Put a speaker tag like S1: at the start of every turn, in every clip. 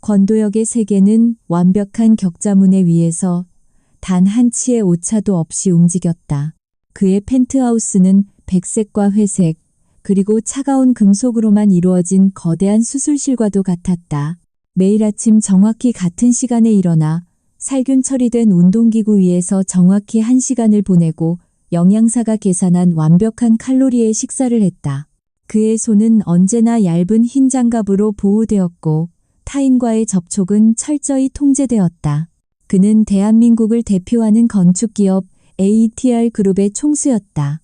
S1: 권도역의 세계는 완벽한 격자문에 위에서 단 한 치의 오차도 없이 움직였다. 그의 펜트하우스는 백색과 회색, 그리고 차가운 금속으로만 이루어진 거대한 수술실과도 같았다. 매일 아침 정확히 같은 시간에 일어나 살균 처리된 운동기구 위에서 정확히 1시간을 보내고 영양사가 계산한 완벽한 칼로리의 식사를 했다. 그의 손은 언제나 얇은 흰 장갑으로 보호되었고 타인과의 접촉은 철저히 통제되었다. 그는 대한민국을 대표하는 건축기업 ATR 그룹의 총수였다.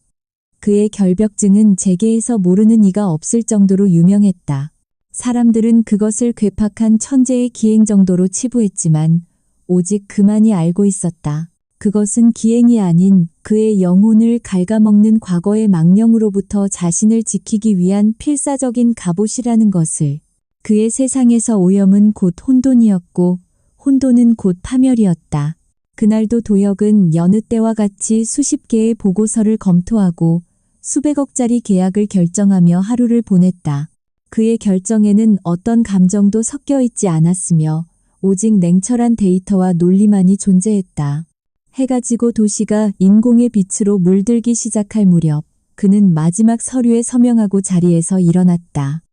S1: 그의 결벽증은 재계에서 모르는 이가 없을 정도로 유명했다. 사람들은 그것을 괴팍한 천재의 기행 정도로 치부했지만 오직 그만이 알고 있었다. 그것은 기행이 아닌 그의 영혼을 갉아먹는 과거의 망령으로부터 자신을 지키기 위한 필사적인 갑옷이라는 것을. 그의 세상에서 오염은 곧 혼돈이었고 혼돈은 곧 파멸이었다. 그날도 도역은 여느 때와 같이 수십 개의 보고서를 검토하고 수백억짜리 계약을 결정하며 하루를 보냈다. 그의 결정에는 어떤 감정도 섞여 있지 않았으며 오직 냉철한 데이터와 논리만이 존재했다. 해가 지고 도시가 인공의 빛으로 물들기 시작할 무렵 그는 마지막 서류에 서명하고 자리에서 일어났다.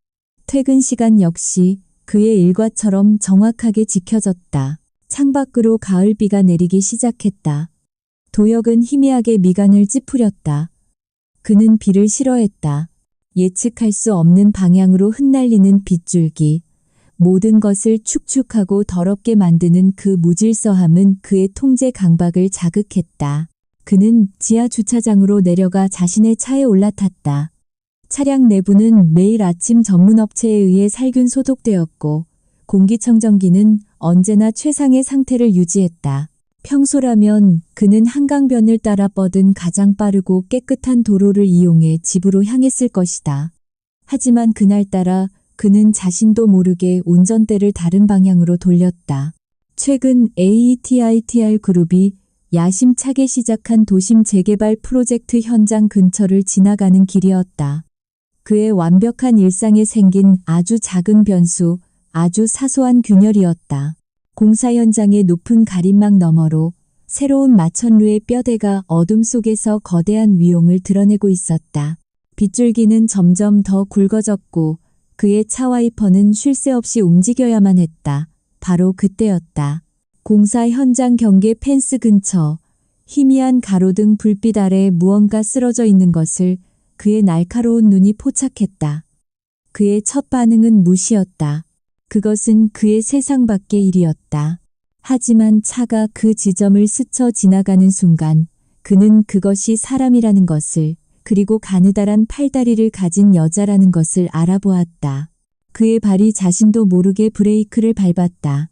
S1: 퇴근 시간 역시 그의 일과처럼 정확하게 지켜졌다. 창밖으로 가을비가 내리기 시작했다. 도역은 희미하게 미간을 찌푸렸다. 그는 비를 싫어했다. 예측할 수 없는 방향으로 흩날리는 빗줄기. 모든 것을 축축하고 더럽게 만드는 그 무질서함은 그의 통제 강박을 자극했다. 그는 지하 주차장으로 내려가 자신의 차에 올라탔다. 차량 내부는 매일 아침 전문업체에 의해 살균 소독되었고 공기청정기는 언제나 최상의 상태를 유지했다. 평소라면 그는 한강변을 따라 뻗은 가장 빠르고 깨끗한 도로를 이용해 집으로 향했을 것이다. 하지만 그날따라 그는 자신도 모르게 운전대를 다른 방향으로 돌렸다. 최근 ATR 그룹이 야심차게 시작한 도심 재개발 프로젝트 현장 근처를 지나가는 길이었다. 그의 완벽한 일상에 생긴 아주 작은 변수, 아주 사소한 균열이었다. 공사 현장의 높은 가림막 너머로 새로운 마천루의 뼈대가 어둠 속에서 거대한 위용을 드러내고 있었다. 빗줄기는 점점 더 굵어졌고 그의 차 와이퍼는 쉴 새 없이 움직여야만 했다. 바로 그때였다. 공사 현장 경계 펜스 근처 희미한 가로등 불빛 아래 무언가 쓰러져 있는 것을 그의 날카로운 눈이 포착했다. 그의 첫 반응은 무시였다. 그것은 그의 세상 밖의 일이었다. 하지만 차가 그 지점을 스쳐 지나가는 순간 그는 그것이 사람이라는 것을 그리고 가느다란 팔다리를 가진 여자라는 것을 알아보았다. 그의 발이 자신도 모르게 브레이크를 밟았다.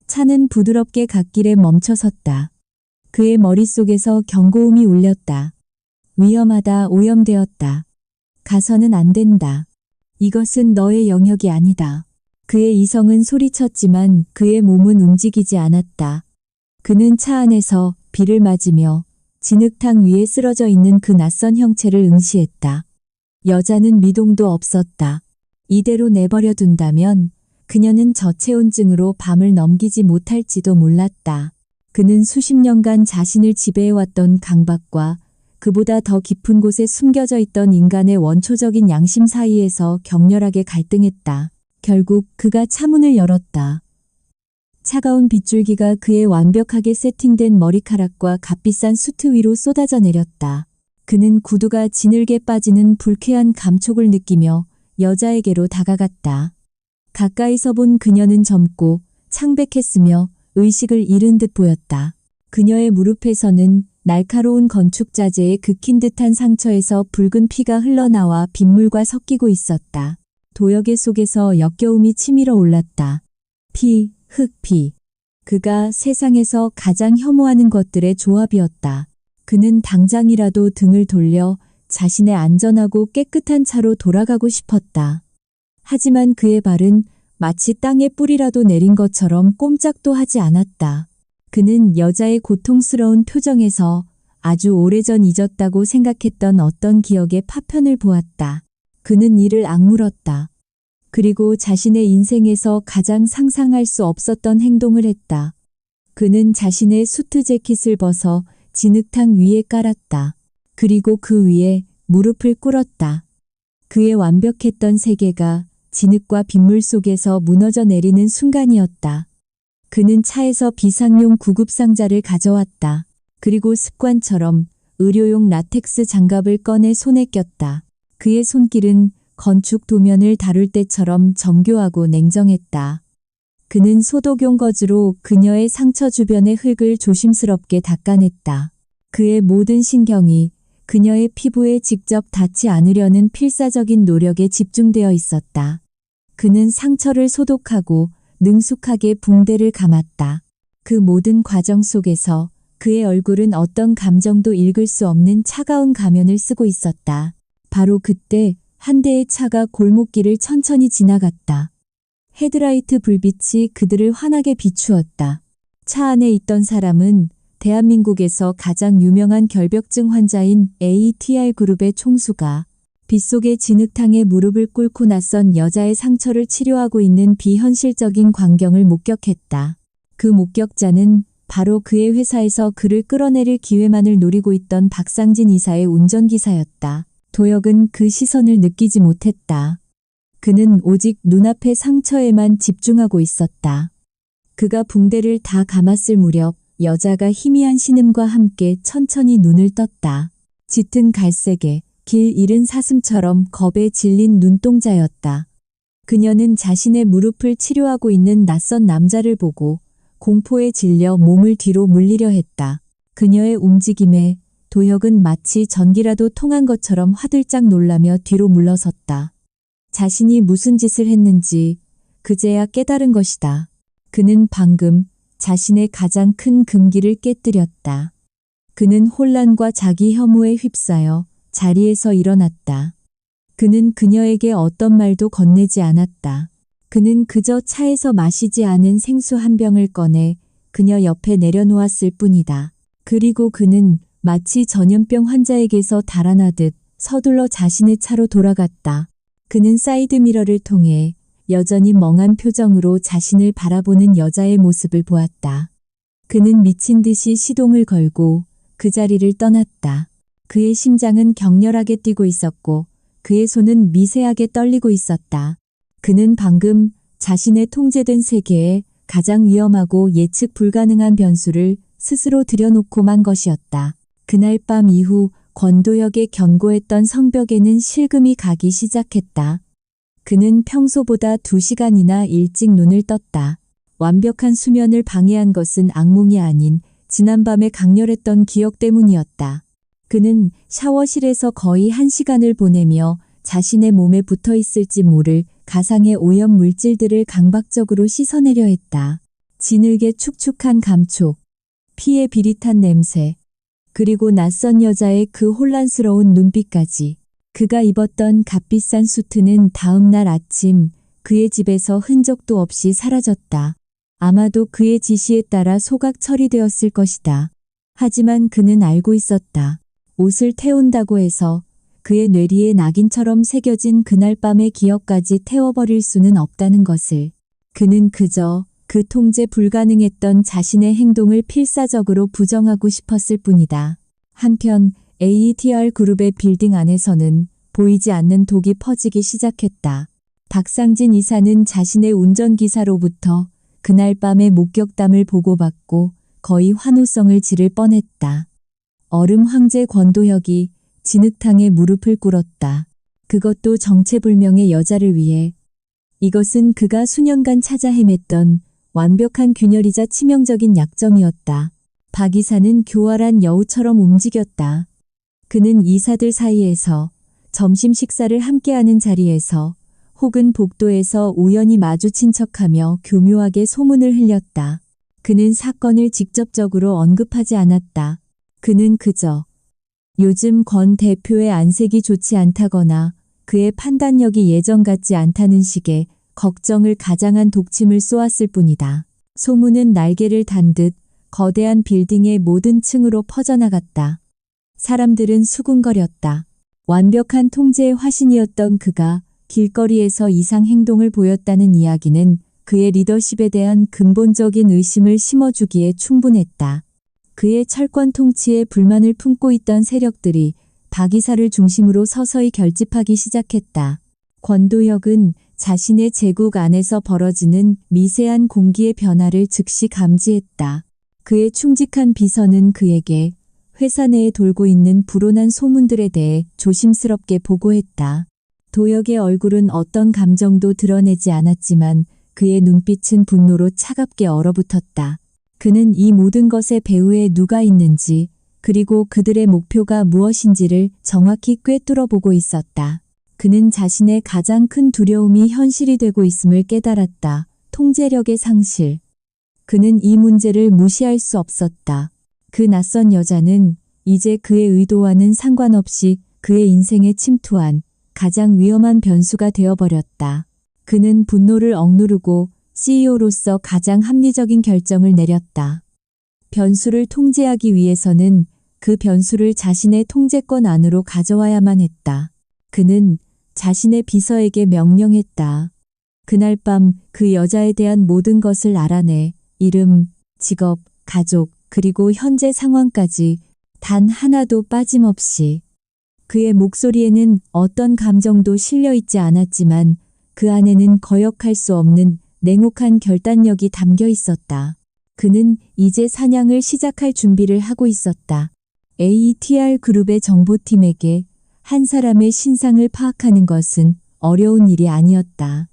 S1: 차는 부드럽게 갓길에 멈춰섰다. 그의 머릿속에서 경고음이 울렸다. 위험하다, 오염되었다. 가서는 안 된다. 이것은 너의 영역이 아니다. 그의 이성은 소리쳤지만 그의 몸은 움직이지 않았다. 그는 차 안에서 비를 맞으며 진흙탕 위에 쓰러져 있는 그 낯선 형체를 응시했다. 여자는 미동도 없었다. 이대로 내버려 둔다면 그녀는 저체온증으로 밤을 넘기지 못할지도 몰랐다. 그는 수십 년간 자신을 지배해왔던 강박과 그보다 더 깊은 곳에 숨겨져 있던 인간의 원초적인 양심 사이에서 격렬하게 갈등했다. 결국 그가 차문을 열었다. 차가운 빗줄기가 그의 완벽하게 세팅된 머리카락과 값비싼 수트 위로 쏟아져 내렸다. 그는 구두가 지늘게 빠지는 불쾌한 감촉을 느끼며 여자에게로 다가갔다. 가까이서 본 그녀는 젊고 창백했으며 의식을 잃은 듯 보였다. 그녀의 무릎에서는 날카로운 건축 자재에 긁힌 듯한 상처에서 붉은 피가 흘러나와 빗물과 섞이고 있었다. 도역의 속에서 역겨움이 치밀어 올랐다. 피, 흙피. 그가 세상에서 가장 혐오하는 것들의 조합이었다. 그는 당장이라도 등을 돌려 자신의 안전하고 깨끗한 차로 돌아가고 싶었다. 하지만 그의 발은 마치 땅에 뿌리라도 내린 것처럼 꼼짝도 하지 않았다. 그는 여자의 고통스러운 표정에서 아주 오래전 잊었다고 생각했던 어떤 기억의 파편을 보았다. 그는 이를 악물었다. 그리고 자신의 인생에서 가장 상상할 수 없었던 행동을 했다. 그는 자신의 수트 재킷을 벗어 진흙탕 위에 깔았다. 그리고 그 위에 무릎을 꿇었다. 그의 완벽했던 세계가 진흙과 빗물 속에서 무너져 내리는 순간이었다. 그는 차에서 비상용 구급상자를 가져왔다. 그리고 습관처럼 의료용 라텍스 장갑을 꺼내 손에 꼈다. 그의 손길은 건축 도면을 다룰 때처럼 정교하고 냉정했다. 그는 소독용 거즈로 그녀의 상처 주변의 흙을 조심스럽게 닦아냈다. 그의 모든 신경이 그녀의 피부에 직접 닿지 않으려는 필사적인 노력에 집중되어 있었다. 그는 상처를 소독하고 능숙하게 붕대를 감았다. 그 모든 과정 속에서 그의 얼굴은 어떤 감정도 읽을 수 없는 차가운 가면을 쓰고 있었다. 바로 그때 한 대의 차가 골목길을 천천히 지나갔다. 헤드라이트 불빛이 그들을 환하게 비추었다. 차 안에 있던 사람은 대한민국에서 가장 유명한 결벽증 환자인 ATR 그룹의 총수가 빗속의 진흙탕에 무릎을 꿇고 낯선 여자의 상처를 치료하고 있는 비현실적인 광경을 목격했다. 그 목격자는 바로 그의 회사에서 그를 끌어내릴 기회만을 노리고 있던 박상진 이사의 운전기사였다. 도혁은 그 시선을 느끼지 못했다. 그는 오직 눈앞의 상처에만 집중하고 있었다. 그가 붕대를 다 감았을 무렵 여자가 희미한 신음과 함께 천천히 눈을 떴다. 짙은 갈색에 길 잃은 사슴처럼 겁에 질린 눈동자였다. 그녀는 자신의 무릎을 치료하고 있는 낯선 남자를 보고 공포에 질려 몸을 뒤로 물리려 했다. 그녀의 움직임에 도혁은 마치 전기라도 통한 것처럼 화들짝 놀라며 뒤로 물러섰다. 자신이 무슨 짓을 했는지 그제야 깨달은 것이다. 그는 방금 자신의 가장 큰 금기를 깨뜨렸다. 그는 혼란과 자기 혐오에 휩싸여 자리에서 일어났다. 그는 그녀에게 어떤 말도 건네지 않았다. 그는 그저 차에서 마시지 않은 생수 한 병을 꺼내 그녀 옆에 내려놓았을 뿐이다. 그리고 그는 마치 전염병 환자에게서 달아나듯 서둘러 자신의 차로 돌아갔다. 그는 사이드미러를 통해 여전히 멍한 표정으로 자신을 바라보는 여자의 모습을 보았다. 그는 미친 듯이 시동을 걸고 그 자리를 떠났다. 그의 심장은 격렬하게 뛰고 있었고 그의 손은 미세하게 떨리고 있었다. 그는 방금 자신의 통제된 세계에 가장 위험하고 예측 불가능한 변수를 스스로 들여놓고 만 것이었다. 그날 밤 이후 권도혁의 견고했던 성벽에는 실금이 가기 시작했다. 그는 평소보다 2시간이나 일찍 눈을 떴다. 완벽한 수면을 방해한 것은 악몽이 아닌 지난밤의 강렬했던 기억 때문이었다. 그는 샤워실에서 거의 1시간을 보내며 자신의 몸에 붙어 있을지 모를 가상의 오염 물질들을 강박적으로 씻어내려 했다. 진흙의 축축한 감촉, 피의 비릿한 냄새, 그리고 낯선 여자의 그 혼란스러운 눈빛까지. 그가 입었던 값비싼 수트는 다음 날 아침 그의 집에서 흔적도 없이 사라졌다. 아마도 그의 지시에 따라 소각 처리되었을 것이다. 하지만 그는 알고 있었다. 옷을 태운다고 해서 그의 뇌리에 낙인처럼 새겨진 그날 밤의 기억까지 태워버릴 수는 없다는 것을. 그는 그저 그 통제 불가능했던 자신의 행동을 필사적으로 부정하고 싶었을 뿐이다. 한편 ATR 그룹의 빌딩 안에서는 보이지 않는 독이 퍼지기 시작했다. 박상진 이사는 자신의 운전기사로부터 그날 밤의 목격담을 보고받고 거의 환호성을 지를 뻔했다. 얼음 황제 권도혁이 진흙탕에 무릎을 꿇었다. 그것도 정체불명의 여자를 위해. 이것은 그가 수년간 찾아 헤맸던 완벽한 균열이자 치명적인 약점이었다. 박 이사는 교활한 여우처럼 움직였다. 그는 이사들 사이에서 점심 식사를 함께하는 자리에서 혹은 복도에서 우연히 마주친 척하며 교묘하게 소문을 흘렸다. 그는 사건을 직접적으로 언급하지 않았다. 그는 그저 요즘 권 대표의 안색이 좋지 않다거나 그의 판단력이 예전 같지 않다는 식의 걱정을 가장한 독침을 쏘았을 뿐이다. 소문은 날개를 단 듯 거대한 빌딩의 모든 층으로 퍼져나갔다. 사람들은 수군거렸다. 완벽한 통제의 화신이었던 그가 길거리에서 이상 행동을 보였다는 이야기는 그의 리더십에 대한 근본적인 의심을 심어주기에 충분했다. 그의 철권 통치에 불만을 품고 있던 세력들이 박이사를 중심으로 서서히 결집하기 시작했다. 권도혁은 자신의 제국 안에서 벌어지는 미세한 공기의 변화를 즉시 감지했다. 그의 충직한 비서는 그에게 회사 내에 돌고 있는 불온한 소문들에 대해 조심스럽게 보고했다. 도혁의 얼굴은 어떤 감정도 드러내지 않았지만 그의 눈빛은 분노로 차갑게 얼어붙었다. 그는 이 모든 것의 배후에 누가 있는지, 그리고 그들의 목표가 무엇인지를 정확히 꿰뚫어 보고 있었다. 그는 자신의 가장 큰 두려움이 현실이 되고 있음을 깨달았다. 통제력의 상실. 그는 이 문제를 무시할 수 없었다. 그 낯선 여자는 이제 그의 의도와는 상관없이 그의 인생에 침투한 가장 위험한 변수가 되어버렸다. 그는 분노를 억누르고 CEO로서 가장 합리적인 결정을 내렸다. 변수를 통제하기 위해서는 그 변수를 자신의 통제권 안으로 가져와야만 했다. 그는 자신의 비서에게 명령했다. 그날 밤 그 여자에 대한 모든 것을 알아내 이름, 직업, 가족, 그리고 현재 상황까지 단 하나도 빠짐없이. 그의 목소리에는 어떤 감정도 실려 있지 않았지만 그 안에는 거역할 수 없는 냉혹한 결단력이 담겨 있었다. 그는 이제 사냥을 시작할 준비를 하고 있었다. AETR 그룹의 정보팀에게 한 사람의 신상을 파악하는 것은 어려운 일이 아니었다.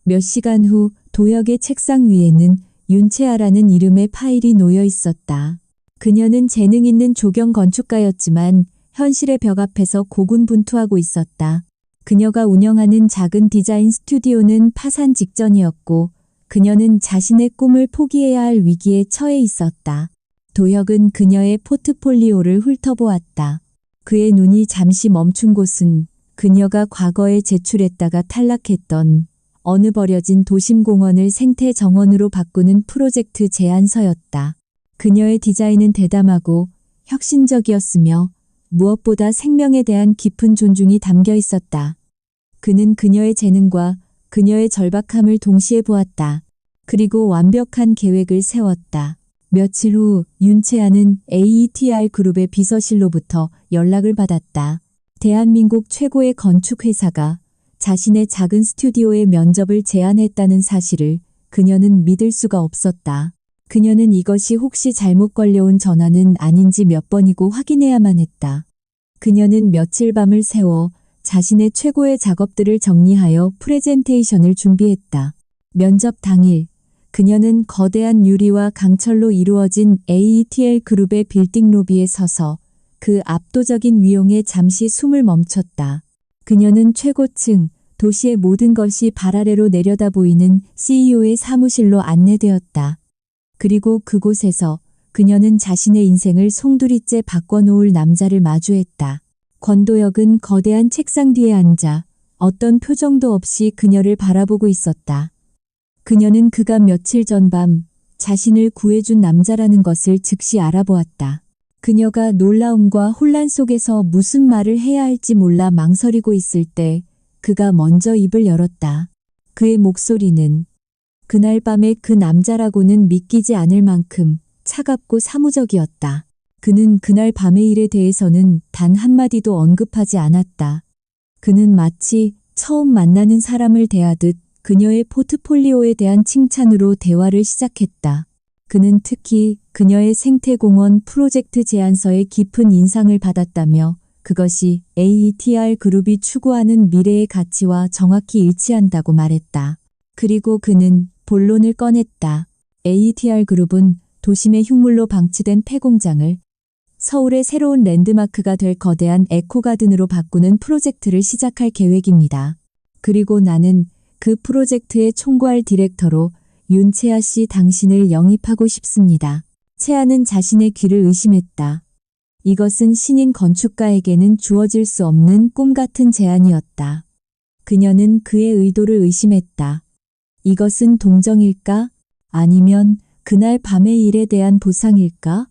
S1: 몇 시간 후 도혁의 책상 위에는 윤채아라는 이름의 파일이 놓여 있었다. 그녀는 재능 있는 조경 건축가였지만 현실의 벽 앞에서 고군분투하고 있었다. 그녀가 운영하는 작은 디자인 스튜디오는 파산 직전이었고 그녀는 자신의 꿈을 포기해야 할 위기에 처해 있었다. 도혁은 그녀의 포트폴리오를 훑어보았다. 그의 눈이 잠시 멈춘 곳은 그녀가 과거에 제출했다가 탈락했던 어느 버려진 도심공원을 생태 정원으로 바꾸는 프로젝트 제안서였다. 그녀의 디자인은 대담하고 혁신적이었으며 무엇보다 생명에 대한 깊은 존중이 담겨 있었다. 그는 그녀의 재능과 그녀의 절박함을 동시에 보았다. 그리고 완벽한 계획을 세웠다. 며칠 후 윤채아는 AETR 그룹의 비서실로부터 연락을 받았다. 대한민국 최고의 건축회사가 자신의 작은 스튜디오에 면접을 제안했다는 사실을 그녀는 믿을 수가 없었다. 그녀는 이것이 혹시 잘못 걸려온 전화는 아닌지 몇 번이고 확인해야만 했다. 그녀는 며칠 밤을 새워 자신의 최고의 작업들을 정리하여 프레젠테이션을 준비했다. 면접 당일, 그녀는 거대한 유리와 강철로 이루어진 AETL 그룹의 빌딩 로비에 서서 그 압도적인 위용에 잠시 숨을 멈췄다. 그녀는 최고층, 도시의 모든 것이 발 아래로 내려다 보이는 CEO의 사무실로 안내되었다. 그리고 그곳에서 그녀는 자신의 인생을 송두리째 바꿔놓을 남자를 마주했다. 권도혁은 거대한 책상 뒤에 앉아 어떤 표정도 없이 그녀를 바라보고 있었다. 그녀는 그가 며칠 전 밤 자신을 구해준 남자라는 것을 즉시 알아보았다. 그녀가 놀라움과 혼란 속에서 무슨 말을 해야 할지 몰라 망설이고 있을 때 그가 먼저 입을 열었다. 그의 목소리는 그날 밤의 그 남자라고는 믿기지 않을 만큼 차갑고 사무적이었다. 그는 그날 밤의 일에 대해서는 단 한마디도 언급하지 않았다. 그는 마치 처음 만나는 사람을 대하듯 그녀의 포트폴리오에 대한 칭찬으로 대화를 시작했다. 그는 특히 그녀의 생태공원 프로젝트 제안서에 깊은 인상을 받았다며 그것이 AETR 그룹이 추구하는 미래의 가치와 정확히 일치한다고 말했다. 그리고 그는 본론을 꺼냈다. AETR 그룹은 도심의 흉물로 방치된 폐공장을 서울의 새로운 랜드마크가 될 거대한 에코가든으로 바꾸는 프로젝트를 시작할 계획입니다. 그리고 나는 그 프로젝트의 총괄 디렉터로 윤채아 씨 당신을 영입하고 싶습니다. 채아는 자신의 귀를 의심했다. 이것은 신인 건축가에게는 주어질 수 없는 꿈 같은 제안이었다. 그녀는 그의 의도를 의심했다. 이것은 동정일까? 아니면 그날 밤의 일에 대한 보상일까?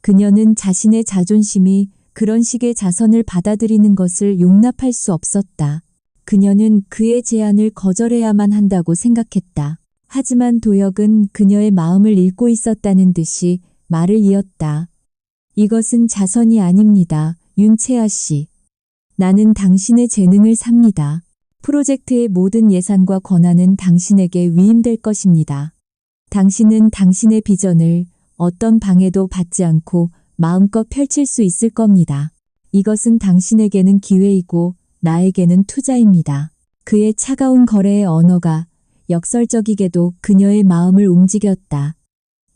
S1: 그녀는 자신의 자존심이 그런 식의 자선을 받아들이는 것을 용납할 수 없었다. 그녀는 그의 제안을 거절해야만 한다고 생각했다. 하지만 도혁은 그녀의 마음을 읽고 있었다는 듯이 말을 이었다. 이것은 자선이 아닙니다. 윤채아 씨. 나는 당신의 재능을 삽니다. 프로젝트의 모든 예산과 권한은 당신에게 위임될 것입니다. 당신은 당신의 비전을 어떤 방해도 받지 않고 마음껏 펼칠 수 있을 겁니다. 이것은 당신에게는 기회이고 나에게는 투자입니다. 그의 차가운 거래의 언어가 역설적이게도 그녀의 마음을 움직였다.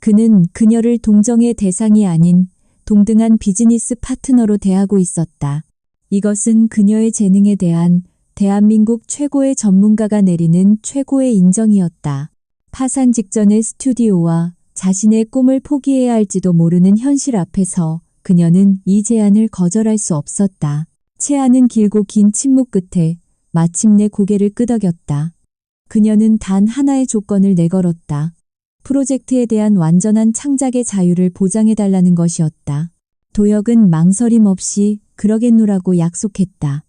S1: 그는 그녀를 동정의 대상이 아닌 동등한 비즈니스 파트너로 대하고 있었다. 이것은 그녀의 재능에 대한 대한민국 최고의 전문가가 내리는 최고의 인정이었다. 파산 직전의 스튜디오와 자신의 꿈을 포기해야 할지도 모르는 현실 앞에서 그녀는 이 제안을 거절할 수 없었다. 채아는 길고 긴 침묵 끝에 마침내 고개를 끄덕였다. 그녀는 단 하나의 조건을 내걸었다. 프로젝트에 대한 완전한 창작의 자유를 보장해달라는 것이었다. 도혁은 망설임 없이 그러겠노라고 약속했다.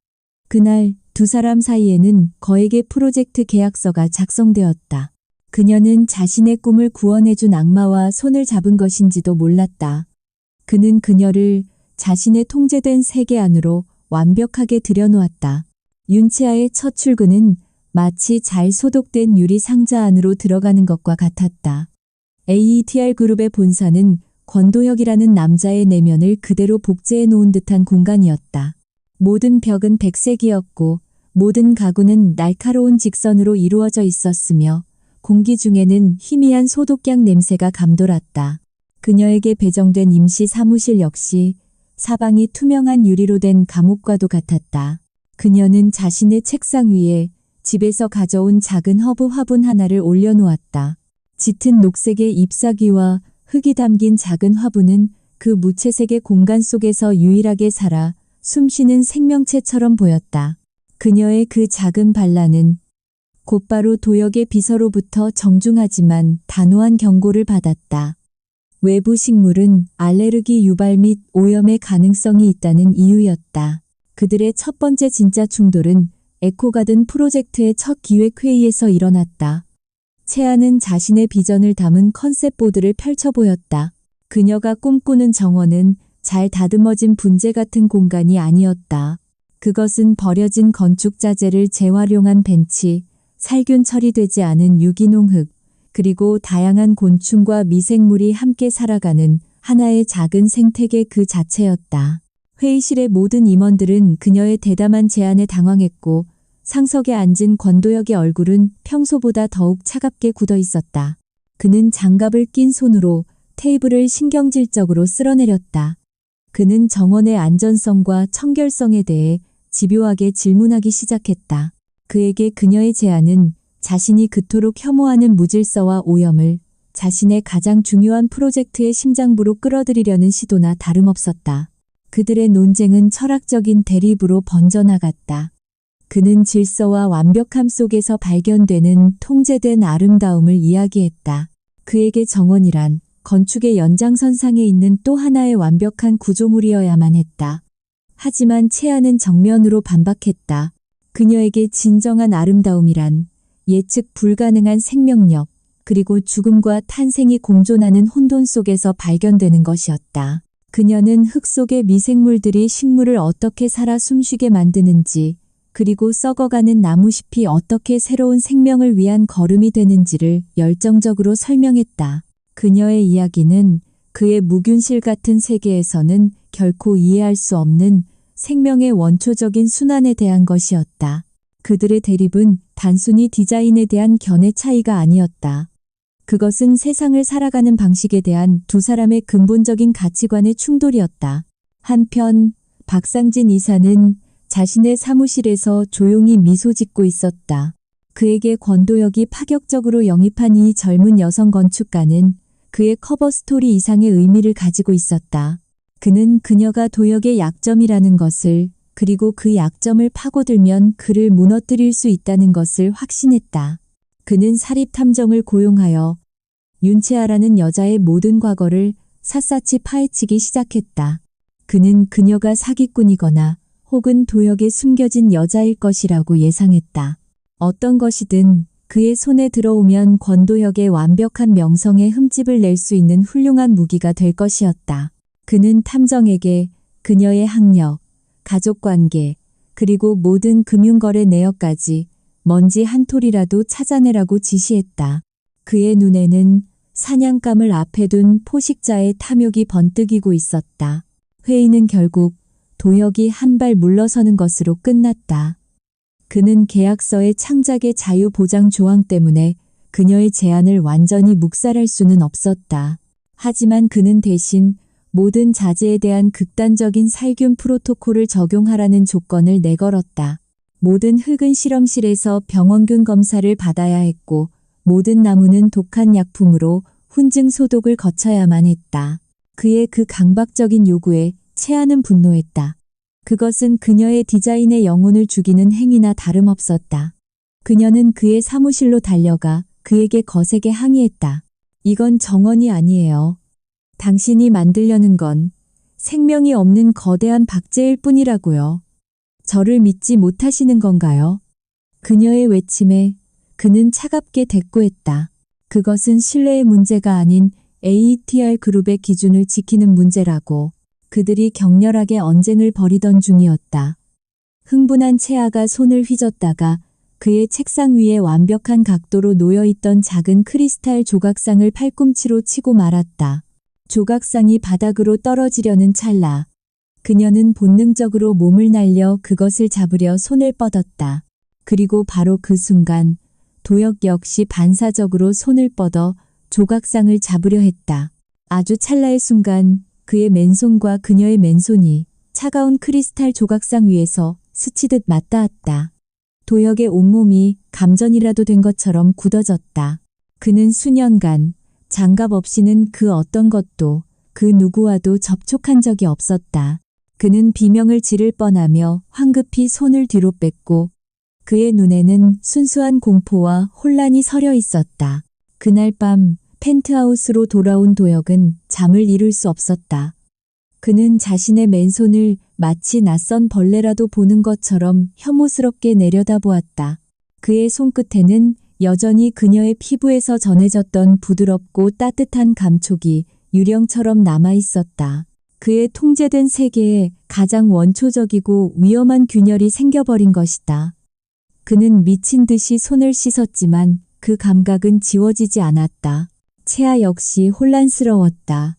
S1: 그날 두 사람 사이에는 거액의 프로젝트 계약서가 작성되었다. 그녀는 자신의 꿈을 구원해준 악마와 손을 잡은 것인지도 몰랐다. 그는 그녀를 자신의 통제된 세계 안으로 완벽하게 들여놓았다. 윤채아의 첫 출근은 마치 잘 소독된 유리 상자 안으로 들어가는 것과 같았다. AETR 그룹의 본사는 권도혁이라는 남자의 내면을 그대로 복제해 놓은 듯한 공간이었다. 모든 벽은 백색이었고 모든 가구는 날카로운 직선으로 이루어져 있었으며 공기 중에는 희미한 소독약 냄새가 감돌았다. 그녀에게 배정된 임시 사무실 역시 사방이 투명한 유리로 된 감옥과도 같았다. 그녀는 자신의 책상 위에 집에서 가져온 작은 허브 화분 하나를 올려놓았다. 짙은 녹색의 잎사귀와 흙이 담긴 작은 화분은 그 무채색의 공간 속에서 유일하게 살아 숨쉬는 생명체처럼 보였다. 그녀의 그 작은 반란은 곧바로 도혁의 비서로부터 정중하지만 단호한 경고를 받았다. 외부 식물은 알레르기 유발 및 오염의 가능성이 있다는 이유였다. 그들의 첫 번째 진짜 충돌은 에코가든 프로젝트의 첫 기획회의에서 일어났다. 채아는 자신의 비전을 담은 컨셉 보드를 펼쳐 보였다. 그녀가 꿈꾸는 정원은 잘 다듬어진 분재 같은 공간이 아니었다. 그것은 버려진 건축 자재를 재활용한 벤치, 살균 처리되지 않은 유기농 흙, 그리고 다양한 곤충과 미생물이 함께 살아가는 하나의 작은 생태계 그 자체였다. 회의실의 모든 임원들은 그녀의 대담한 제안에 당황했고 상석에 앉은 권도혁의 얼굴은 평소보다 더욱 차갑게 굳어 있었다. 그는 장갑을 낀 손으로 테이블을 신경질적으로 쓸어내렸다. 그는 정원의 안전성과 청결성에 대해 집요하게 질문하기 시작했다. 그에게 그녀의 제안은 자신이 그토록 혐오하는 무질서와 오염을 자신의 가장 중요한 프로젝트의 심장부로 끌어들이려는 시도나 다름없었다. 그들의 논쟁은 철학적인 대립으로 번져나갔다. 그는 질서와 완벽함 속에서 발견되는 통제된 아름다움을 이야기했다. 그에게 정원이란 건축의 연장선상에 있는 또 하나의 완벽한 구조물이어야만 했다. 하지만 채아는 정면으로 반박했다. 그녀에게 진정한 아름다움이란 예측 불가능한 생명력, 그리고 죽음과 탄생이 공존하는 혼돈 속에서 발견되는 것이었다. 그녀는 흙 속의 미생물들이 식물을 어떻게 살아 숨쉬게 만드는지, 그리고 썩어가는 나무잎이 어떻게 새로운 생명을 위한 걸음이 되는지를 열정적으로 설명했다. 그녀의 이야기는 그의 무균실 같은 세계에서는 결코 이해할 수 없는 생명의 원초적인 순환에 대한 것이었다. 그들의 대립은 단순히 디자인에 대한 견해 차이가 아니었다. 그것은 세상을 살아가는 방식에 대한 두 사람의 근본적인 가치관의 충돌이었다. 한편 박상진 이사는 자신의 사무실에서 조용히 미소 짓고 있었다. 그에게 권도혁이 파격적으로 영입한 이 젊은 여성 건축가는 그의 커버 스토리 이상의 의미를 가지고 있었다. 그는 그녀가 도혁의 약점이라는 것을, 그리고 그 약점을 파고들면 그를 무너뜨릴 수 있다는 것을 확신했다. 그는 사립탐정을 고용하여 윤채아라는 여자의 모든 과거를 샅샅이 파헤치기 시작했다. 그는 그녀가 사기꾼이거나 혹은 도역에 숨겨진 여자일 것이라고 예상했다. 어떤 것이든 그의 손에 들어오면 권도역의 완벽한 명성에 흠집을 낼 수 있는 훌륭한 무기가 될 것이었다. 그는 탐정에게 그녀의 학력, 가족관계, 그리고 모든 금융거래 내역까지 먼지 한 톨이라도 찾아내라고 지시했다. 그의 눈에는 사냥감을 앞에 둔 포식자의 탐욕이 번뜩이고 있었다. 회의는 결국 도역이 한 발 물러서는 것으로 끝났다. 그는 계약서의 창작의 자유 보장 조항 때문에 그녀의 제안을 완전히 묵살할 수는 없었다. 하지만 그는 대신 모든 자재에 대한 극단적인 살균 프로토콜을 적용하라는 조건을 내걸었다. 모든 흙은 실험실에서 병원균 검사를 받아야 했고 모든 나무는 독한 약품으로 훈증 소독을 거쳐야만 했다. 그의 그 강박적인 요구에 채아는 분노했다. 그것은 그녀의 디자인의 영혼을 죽이는 행위나 다름없었다. 그녀는 그의 사무실로 달려가 그에게 거세게 항의했다. 이건 정원이 아니에요. 당신이 만들려는 건 생명이 없는 거대한 박제일 뿐이라고요. 저를 믿지 못하시는 건가요? 그녀의 외침에 그는 차갑게 대꾸했다. 그것은 신뢰의 문제가 아닌 AETR 그룹의 기준을 지키는 문제라고. 그들이 격렬하게 언쟁을 벌이던 중이었다. 흥분한 채아가 손을 휘젓다가 그의 책상 위에 완벽한 각도로 놓여있던 작은 크리스탈 조각상을 팔꿈치로 치고 말았다. 조각상이 바닥으로 떨어지려는 찰나. 그녀는 본능적으로 몸을 날려 그것을 잡으려 손을 뻗었다. 그리고 바로 그 순간 도역 역시 반사적으로 손을 뻗어 조각상을 잡으려 했다. 아주 찰나의 순간 그의 맨손과 그녀의 맨손이 차가운 크리스탈 조각상 위에서 스치듯 맞닿았다. 도역의 온몸이 감전이라도 된 것처럼 굳어졌다. 그는 수년간 장갑 없이는 그 어떤 것도 그 누구와도 접촉한 적이 없었다. 그는 비명을 지를 뻔하며 황급히 손을 뒤로 뺐고 그의 눈에는 순수한 공포와 혼란이 서려 있었다. 그날 밤 펜트하우스로 돌아온 도역은 잠을 이룰 수 없었다. 그는 자신의 맨손을 마치 낯선 벌레라도 보는 것처럼 혐오스럽게 내려다보았다. 그의 손끝에는 여전히 그녀의 피부에서 전해졌던 부드럽고 따뜻한 감촉이 유령처럼 남아있었다. 그의 통제된 세계에 가장 원초적이고 위험한 균열이 생겨버린 것이다. 그는 미친 듯이 손을 씻었지만 그 감각은 지워지지 않았다. 채아 역시 혼란스러웠다.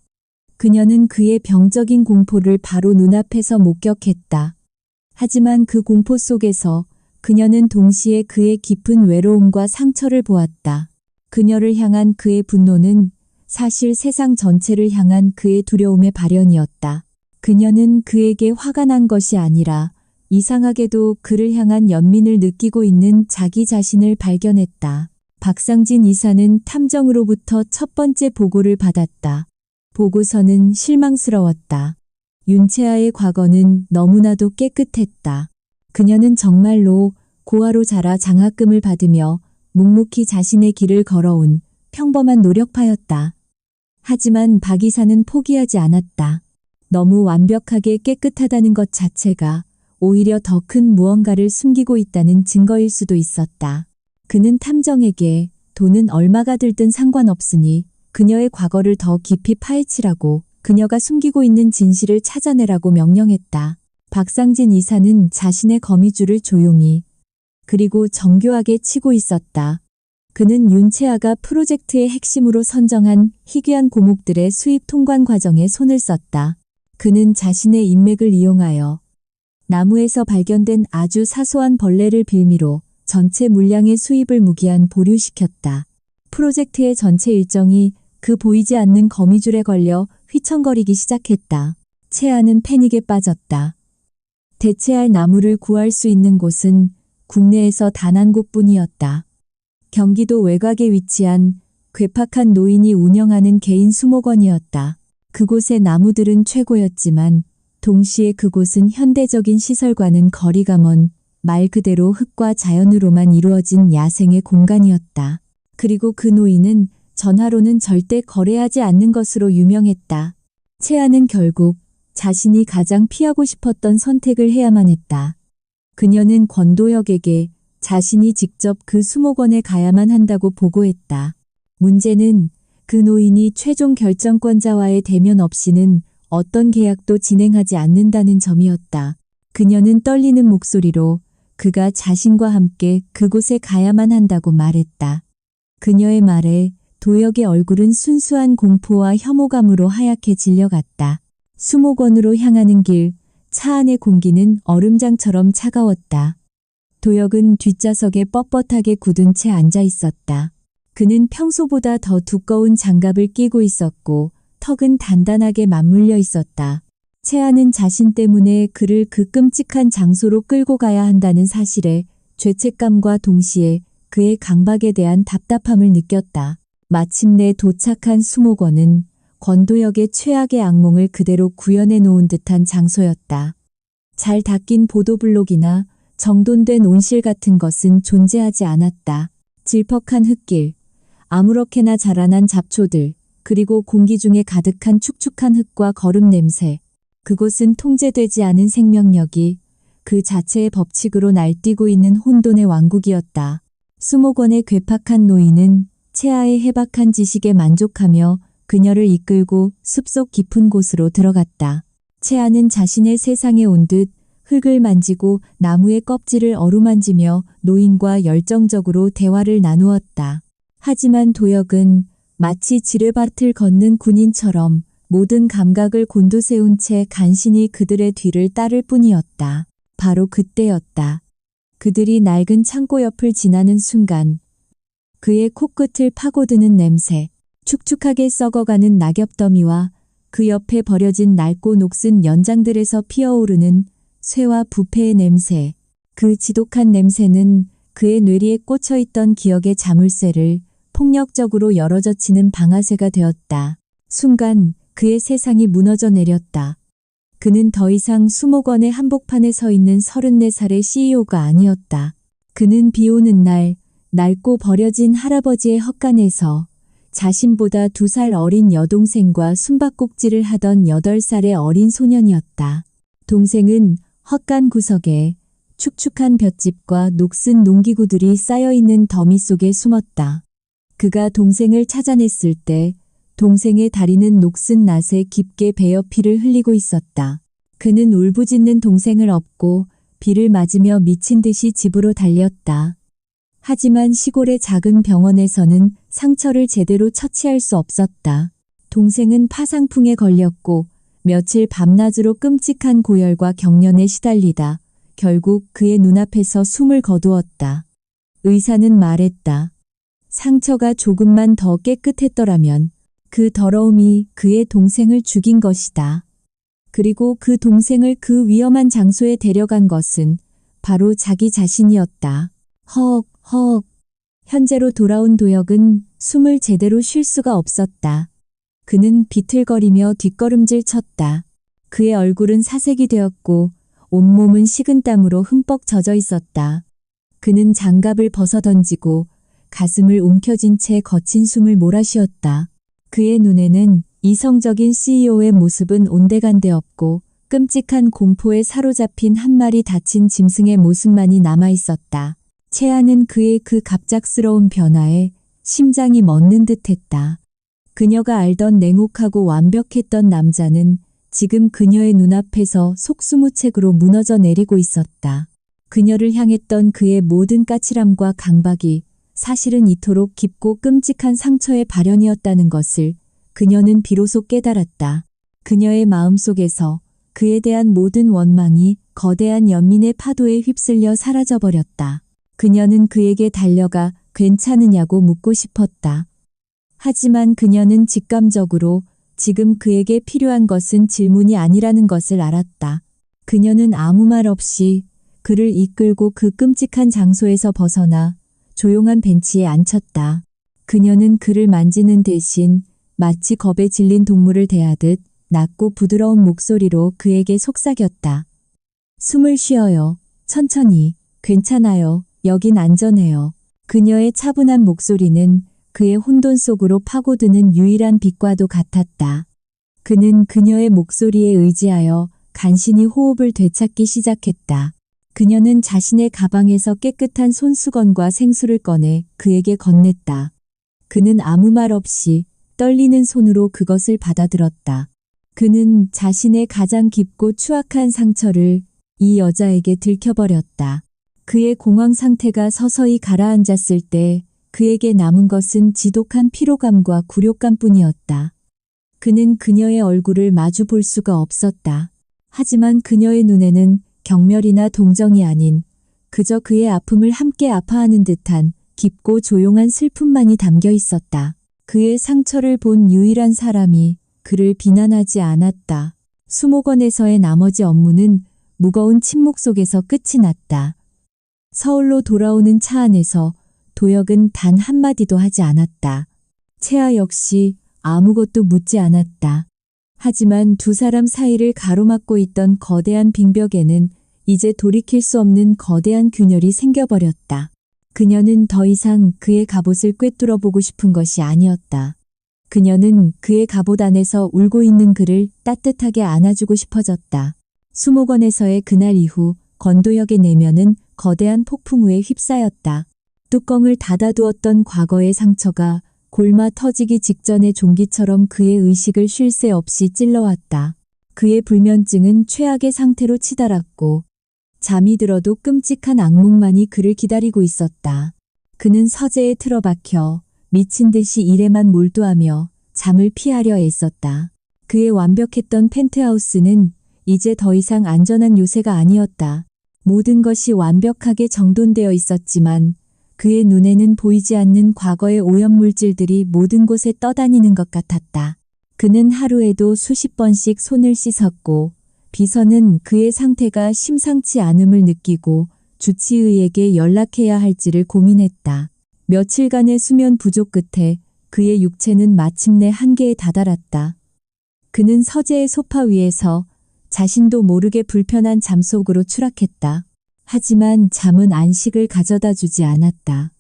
S1: 그녀는 그의 병적인 공포를 바로 눈앞에서 목격했다. 하지만 그 공포 속에서 그녀는 동시에 그의 깊은 외로움과 상처를 보았다. 그녀를 향한 그의 분노는 사실 세상 전체를 향한 그의 두려움의 발현이었다. 그녀는 그에게 화가 난 것이 아니라 이상하게도 그를 향한 연민을 느끼고 있는 자기 자신을 발견했다. 박상진 이사는 탐정으로부터 첫 번째 보고를 받았다. 보고서는 실망스러웠다. 윤채아의 과거는 너무나도 깨끗했다. 그녀는 정말로 고아로 자라 장학금을 받으며 묵묵히 자신의 길을 걸어온 평범한 노력파였다. 하지만 박 이사는 포기하지 않았다. 너무 완벽하게 깨끗하다는 것 자체가 오히려 더 큰 무언가를 숨기고 있다는 증거일 수도 있었다. 그는 탐정에게 돈은 얼마가 들든 상관없으니 그녀의 과거를 더 깊이 파헤치라고 그녀가 숨기고 있는 진실을 찾아내라고 명령했다. 박상진 이사는 자신의 거미줄을 조용히 그리고 정교하게 치고 있었다. 그는 윤채아가 프로젝트의 핵심으로 선정한 희귀한 고목들의 수입 통관 과정에 손을 썼다. 그는 자신의 인맥을 이용하여 나무에서 발견된 아주 사소한 벌레를 빌미로 전체 물량의 수입을 무기한 보류시켰다. 프로젝트의 전체 일정이 그 보이지 않는 거미줄에 걸려 휘청거리기 시작했다. 채아는 패닉에 빠졌다. 대체할 나무를 구할 수 있는 곳은 국내에서 단 한 곳뿐이었다. 경기도 외곽에 위치한 괴팍한 노인이 운영하는 개인 수목원이었다. 그곳의 나무들은 최고였지만 동시에 그곳은 현대적인 시설과는 거리가 먼 말 그대로 흙과 자연으로만 이루어진 야생의 공간이었다. 그리고 그 노인은 전화로는 절대 거래하지 않는 것으로 유명했다. 채아는 결국 자신이 가장 피하고 싶었던 선택을 해야만 했다. 그녀는 권도혁에게 자신이 직접 그 수목원에 가야만 한다고 보고했다. 문제는 그 노인이 최종 결정권자와의 대면 없이는 어떤 계약도 진행하지 않는다는 점이었다. 그녀는 떨리는 목소리로 그가 자신과 함께 그곳에 가야만 한다고 말했다. 그녀의 말에 도혁의 얼굴은 순수한 공포와 혐오감으로 하얗게 질려갔다. 수목원으로 향하는 길, 차 안의 공기는 얼음장처럼 차가웠다. 도혁은 뒷좌석에 뻣뻣하게 굳은 채 앉아 있었다. 그는 평소보다 더 두꺼운 장갑을 끼고 있었고 턱은 단단하게 맞물려 있었다. 채아는 자신 때문에 그를 그 끔찍한 장소로 끌고 가야 한다는 사실에 죄책감과 동시에 그의 강박에 대한 답답함을 느꼈다. 마침내 도착한 수목원은 권도혁의 최악의 악몽을 그대로 구현해 놓은 듯한 장소였다. 잘 닦인 보도블록이나 정돈된 온실 같은 것은 존재하지 않았다. 질퍽한 흙길, 아무렇게나 자라난 잡초들, 그리고 공기 중에 가득한 축축한 흙과 거름 냄새. 그곳은 통제되지 않은 생명력이 그 자체의 법칙으로 날뛰고 있는 혼돈의 왕국이었다. 수목원의 괴팍한 노인은 채아의 해박한 지식에 만족하며 그녀를 이끌고 숲속 깊은 곳으로 들어갔다. 채아는 자신의 세상에 온 듯 흙을 만지고 나무의 껍질을 어루만지며 노인과 열정적으로 대화를 나누었다. 하지만 도혁은 마치 지뢰밭을 걷는 군인처럼 모든 감각을 곤두세운 채 간신히 그들의 뒤를 따를 뿐이었다. 바로 그때였다. 그들이 낡은 창고 옆을 지나는 순간 그의 코끝을 파고드는 냄새, 축축하게 썩어가는 낙엽더미와 그 옆에 버려진 낡고 녹슨 연장들에서 피어오르는 쇠와 부패의 냄새. 그 지독한 냄새는 그의 뇌리에 꽂혀있던 기억의 자물쇠를 폭력적으로 열어젖히는 방아쇠가 되었다. 순간 그의 세상이 무너져 내렸다. 그는 더 이상 수목원의 한복판에 서 있는 34살의 CEO가 아니었다. 그는 비 오는 날 낡고 버려진 할아버지의 헛간에서 자신보다 2살 어린 여동생과 숨바꼭질을 하던 8살의 어린 소년이었다. 동생은 헛간 구석에 축축한 볏짚과 녹슨 농기구들이 쌓여있는 더미 속에 숨었다. 그가 동생을 찾아냈을 때 동생의 다리는 녹슨 낫에 깊게 베어 피를 흘리고 있었다. 그는 울부짖는 동생을 업고 비를 맞으며 미친 듯이 집으로 달렸다. 하지만 시골의 작은 병원에서는 상처를 제대로 처치할 수 없었다. 동생은 파상풍에 걸렸고 며칠 밤낮으로 끔찍한 고열과 경련에 시달리다 결국 그의 눈앞에서 숨을 거두었다. 의사는 말했다. 상처가 조금만 더 깨끗했더라면 그 더러움이 그의 동생을 죽인 것이다. 그리고 그 동생을 그 위험한 장소에 데려간 것은 바로 자기 자신이었다. 허억, 허억. 현재로 돌아온 도혁은 숨을 제대로 쉴 수가 없었다. 그는 비틀거리며 뒷걸음질 쳤다. 그의 얼굴은 사색이 되었고 온몸은 식은땀으로 흠뻑 젖어 있었다. 그는 장갑을 벗어던지고 가슴을 움켜쥔 채 거친 숨을 몰아쉬었다. 그의 눈에는 이성적인 CEO의 모습은 온데간데 없고 끔찍한 공포에 사로잡힌 한 마리 다친 짐승의 모습만이 남아있었다. 채아는 그의 그 갑작스러운 변화에 심장이 멎는 듯했다. 그녀가 알던 냉혹하고 완벽했던 남자는 지금 그녀의 눈앞에서 속수무책으로 무너져 내리고 있었다. 그녀를 향했던 그의 모든 까칠함과 강박이 사실은 이토록 깊고 끔찍한 상처의 발현이었다는 것을 그녀는 비로소 깨달았다. 그녀의 마음속에서 그에 대한 모든 원망이 거대한 연민의 파도에 휩쓸려 사라져버렸다. 그녀는 그에게 달려가 괜찮으냐고 묻고 싶었다. 하지만 그녀는 직감적으로 지금 그에게 필요한 것은 질문이 아니라는 것을 알았다. 그녀는 아무 말 없이 그를 이끌고 그 끔찍한 장소에서 벗어나 조용한 벤치에 앉혔다. 그녀는 그를 만지는 대신 마치 겁에 질린 동물을 대하듯 낮고 부드러운 목소리로 그에게 속삭였다. 숨을 쉬어요. 천천히. 괜찮아요. 여긴 안전해요. 그녀의 차분한 목소리는 그의 혼돈 속으로 파고드는 유일한 빛과도 같았다. 그는 그녀의 목소리에 의지하여 간신히 호흡을 되찾기 시작했다. 그녀는 자신의 가방에서 깨끗한 손수건과 생수를 꺼내 그에게 건넸다. 그는 아무 말 없이 떨리는 손으로 그것을 받아들었다. 그는 자신의 가장 깊고 추악한 상처를 이 여자에게 들켜버렸다. 그의 공황 상태가 서서히 가라앉았을 때 그에게 남은 것은 지독한 피로감과 굴욕감뿐이었다. 그는 그녀의 얼굴을 마주 볼 수가 없었다. 하지만 그녀의 눈에는 경멸이나 동정이 아닌 그저 그의 아픔을 함께 아파하는 듯한 깊고 조용한 슬픔만이 담겨 있었다. 그의 상처를 본 유일한 사람이 그를 비난하지 않았다. 수목원에서의 나머지 업무는 무거운 침묵 속에서 끝이 났다. 서울로 돌아오는 차 안에서 도혁은 단 한마디도 하지 않았다. 채아 역시 아무것도 묻지 않았다. 하지만 두 사람 사이를 가로막고 있던 거대한 빙벽에는 이제 돌이킬 수 없는 거대한 균열이 생겨버렸다. 그녀는 더 이상 그의 갑옷을 꿰뚫어 보고 싶은 것이 아니었다. 그녀는 그의 갑옷 안에서 울고 있는 그를 따뜻하게 안아주고 싶어졌다. 수목원에서의 그날 이후 권도혁의 내면은 거대한 폭풍우에 휩싸였다. 뚜껑을 닫아두었던 과거의 상처가 골마 터지기 직전의 종기처럼 그의 의식을 쉴 새 없이 찔러왔다. 그의 불면증은 최악의 상태로 치달았고 잠이 들어도 끔찍한 악몽만이 그를 기다리고 있었다. 그는 서재에 틀어박혀 미친 듯이 일에만 몰두하며 잠을 피하려 애썼다. 그의 완벽했던 펜트하우스는 이제 더 이상 안전한 요새가 아니었다. 모든 것이 완벽하게 정돈되어 있었지만 그의 눈에는 보이지 않는 과거의 오염물질들이 모든 곳에 떠다니는 것 같았다. 그는 하루에도 수십 번씩 손을 씻었고 비서는 그의 상태가 심상치 않음을 느끼고 주치의에게 연락해야 할지를 고민했다. 며칠간의 수면 부족 끝에 그의 육체는 마침내 한계에 다다랐다. 그는 서재의 소파 위에서 자신도 모르게 불편한 잠 속으로 추락했다. 하지만 잠은 안식을 가져다 주지 않았다.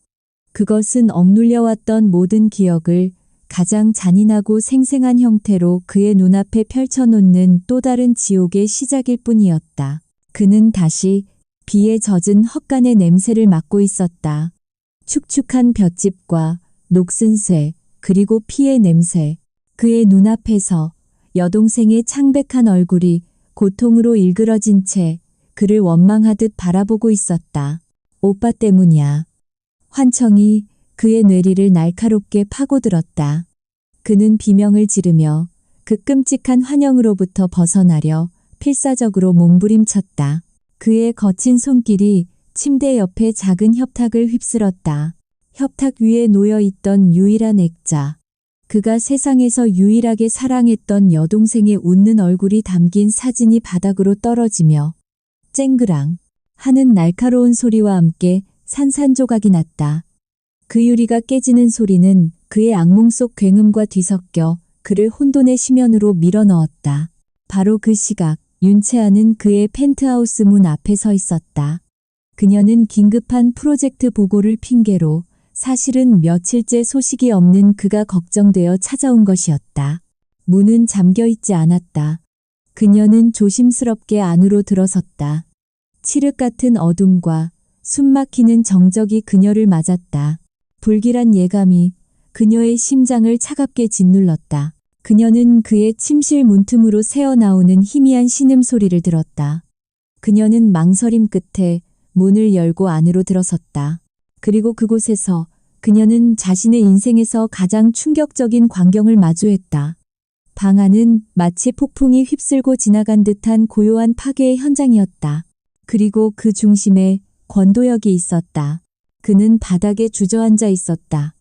S1: 그것은 억눌려왔던 모든 기억을 가장 잔인하고 생생한 형태로 그의 눈앞에 펼쳐놓는 또 다른 지옥의 시작일 뿐이었다. 그는 다시 비에 젖은 헛간의 냄새를 맡고 있었다. 축축한 볏짚과 녹슨 쇠, 그리고 피의 냄새. 그의 눈앞에서 여동생의 창백한 얼굴이 고통으로 일그러진 채 그를 원망하듯 바라보고 있었다. 오빠 때문이야. 환청이 그의 뇌리를 날카롭게 파고들었다. 그는 비명을 지르며 그 끔찍한 환영으로부터 벗어나려 필사적으로 몸부림쳤다. 그의 거친 손길이 침대 옆에 작은 협탁을 휩쓸었다. 협탁 위에 놓여있던 유일한 액자. 그가 세상에서 유일하게 사랑했던 여동생의 웃는 얼굴이 담긴 사진이 바닥으로 떨어지며 쨍그랑 하는 날카로운 소리와 함께 산산조각이 났다. 그 유리가 깨지는 소리는 그의 악몽 속 굉음과 뒤섞여 그를 혼돈의 심연으로 밀어넣었다. 바로 그 시각 윤채아는 그의 펜트하우스 문 앞에 서 있었다. 그녀는 긴급한 프로젝트 보고를 핑계로 사실은 며칠째 소식이 없는 그가 걱정되어 찾아온 것이었다. 문은 잠겨있지 않았다. 그녀는 조심스럽게 안으로 들어섰다. 칠흑 같은 어둠과 숨막히는 정적이 그녀를 맞았다. 불길한 예감이 그녀의 심장을 차갑게 짓눌렀다. 그녀는 그의 침실 문틈으로 새어나오는 희미한 신음소리를 들었다. 그녀는 망설임 끝에 문을 열고 안으로 들어섰다. 그리고 그곳에서 그녀는 자신의 인생에서 가장 충격적인 광경을 마주했다. 방 안은 마치 폭풍이 휩쓸고 지나간 듯한 고요한 파괴의 현장이었다. 그리고 그 중심에 권도혁이 있었다. 그는 바닥에 주저앉아 있었다.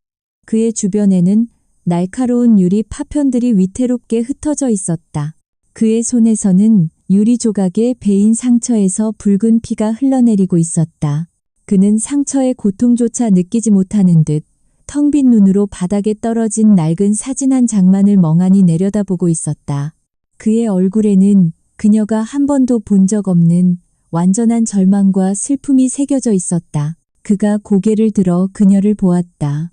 S1: 그의 주변에는 날카로운 유리 파편들이 위태롭게 흩어져 있었다. 그의 손에서는 유리 조각에 베인 상처에서 붉은 피가 흘러내리고 있었다. 그는 상처의 고통조차 느끼지 못하는 듯 텅 빈 눈으로 바닥에 떨어진 낡은 사진 한 장만을 멍하니 내려다보고 있었다. 그의 얼굴에는 그녀가 한 번도 본 적 없는 완전한 절망과 슬픔이 새겨져 있었다. 그가 고개를 들어 그녀를 보았다.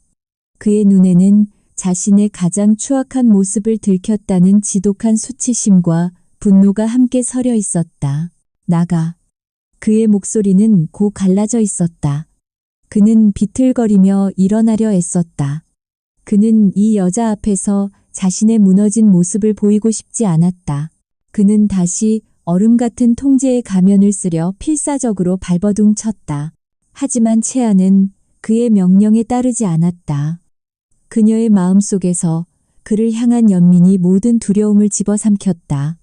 S1: 그의 눈에는 자신의 가장 추악한 모습을 들켰다는 지독한 수치심과 분노가 함께 서려 있었다. 나가. 그의 목소리는 고 갈라져 있었다. 그는 비틀거리며 일어나려 애썼다. 그는 이 여자 앞에서 자신의 무너진 모습을 보이고 싶지 않았다. 그는 다시 얼음 같은 통제의 가면을 쓰려 필사적으로 발버둥 쳤다. 하지만 채아는 그의 명령에 따르지 않았다. 그녀의 마음속에서 그를 향한 연민이 모든 두려움을 집어삼켰다.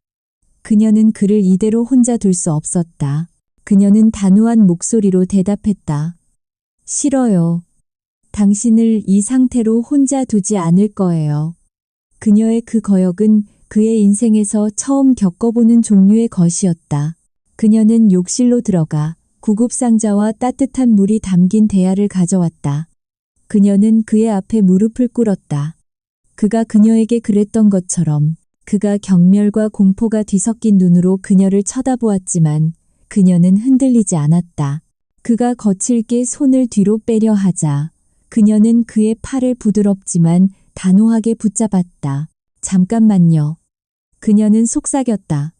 S1: 그녀는 그를 이대로 혼자 둘 수 없었다. 그녀는 단호한 목소리로 대답했다. 싫어요. 당신을 이 상태로 혼자 두지 않을 거예요. 그녀의 그 거역은 그의 인생에서 처음 겪어보는 종류의 것이었다. 그녀는 욕실로 들어가 구급상자와 따뜻한 물이 담긴 대야를 가져왔다. 그녀는 그의 앞에 무릎을 꿇었다. 그가 그녀에게 그랬던 것처럼 그가 경멸과 공포가 뒤섞인 눈으로 그녀를 쳐다보았지만 그녀는 흔들리지 않았다. 그가 거칠게 손을 뒤로 빼려 하자 그녀는 그의 팔을 부드럽지만 단호하게 붙잡았다. 잠깐만요. 그녀는 속삭였다.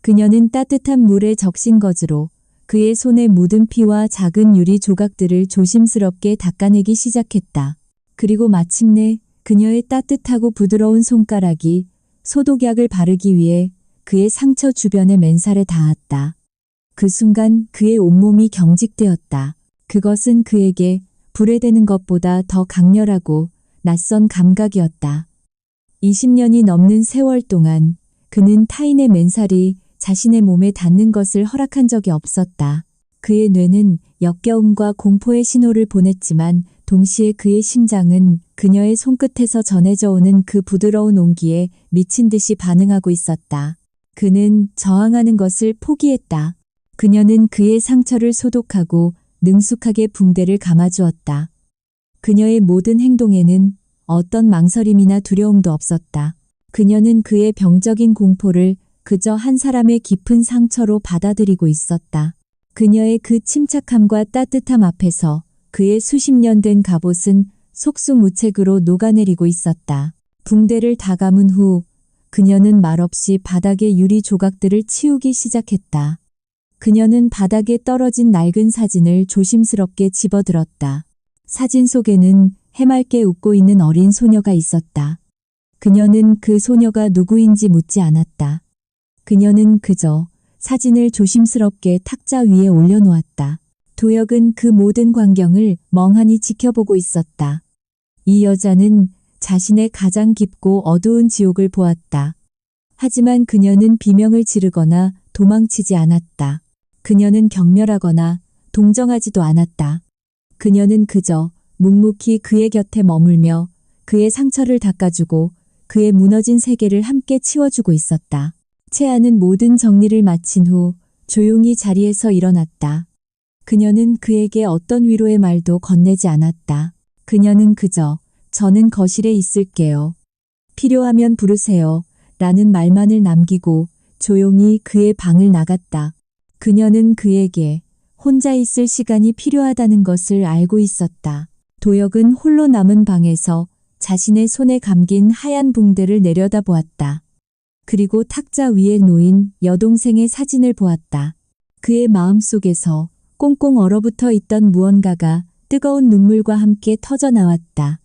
S1: 그녀는 따뜻한 물에 적신 거즈로 그의 손에 묻은 피와 작은 유리 조각들을 조심스럽게 닦아내기 시작했다. 그리고 마침내 그녀의 따뜻하고 부드러운 손가락이 소독약을 바르기 위해 그의 상처 주변의 맨살에 닿았다. 그 순간 그의 온몸이 경직되었다. 그것은 그에게 불에 대는 것보다 더 강렬하고 낯선 감각이었다. 20년이 넘는 세월 동안 그는 타인의 맨살이 자신의 몸에 닿는 것을 허락한 적이 없었다. 그의 뇌는 역겨움과 공포의 신호를 보냈지만 동시에 그의 심장은 그녀의 손끝에서 전해져 오는 그 부드러운 온기에 미친 듯이 반응하고 있었다. 그는 저항하는 것을 포기했다. 그녀는 그의 상처를 소독하고 능숙하게 붕대를 감아주었다. 그녀의 모든 행동에는 어떤 망설임이나 두려움도 없었다. 그녀는 그의 병적인 공포를 그저 한 사람의 깊은 상처로 받아들이고 있었다. 그녀의 그 침착함과 따뜻함 앞에서 그의 수십 년 된 갑옷은 속수무책으로 녹아내리고 있었다. 붕대를 다 감은 후 그녀는 말없이 바닥의 유리 조각들을 치우기 시작했다. 그녀는 바닥에 떨어진 낡은 사진을 조심스럽게 집어들었다. 사진 속에는 해맑게 웃고 있는 어린 소녀가 있었다. 그녀는 그 소녀가 누구인지 묻지 않았다. 그녀는 그저 사진을 조심스럽게 탁자 위에 올려놓았다. 도혁은 그 모든 광경을 멍하니 지켜보고 있었다. 이 여자는 자신의 가장 깊고 어두운 지옥을 보았다. 하지만 그녀는 비명을 지르거나 도망치지 않았다. 그녀는 경멸하거나 동정하지도 않았다. 그녀는 그저 묵묵히 그의 곁에 머물며 그의 상처를 닦아주고 그의 무너진 세계를 함께 치워주고 있었다. 채아는 모든 정리를 마친 후 조용히 자리에서 일어났다. 그녀는 그에게 어떤 위로의 말도 건네지 않았다. 그녀는 그저 저는 거실에 있을게요. 필요하면 부르세요. 라는 말만을 남기고 조용히 그의 방을 나갔다. 그녀는 그에게 혼자 있을 시간이 필요하다는 것을 알고 있었다. 도혁은 홀로 남은 방에서 자신의 손에 감긴 하얀 붕대를 내려다보았다. 그리고 탁자 위에 놓인 여동생의 사진을 보았다. 그의 마음속에서 꽁꽁 얼어붙어 있던 무언가가 뜨거운 눈물과 함께 터져나왔다.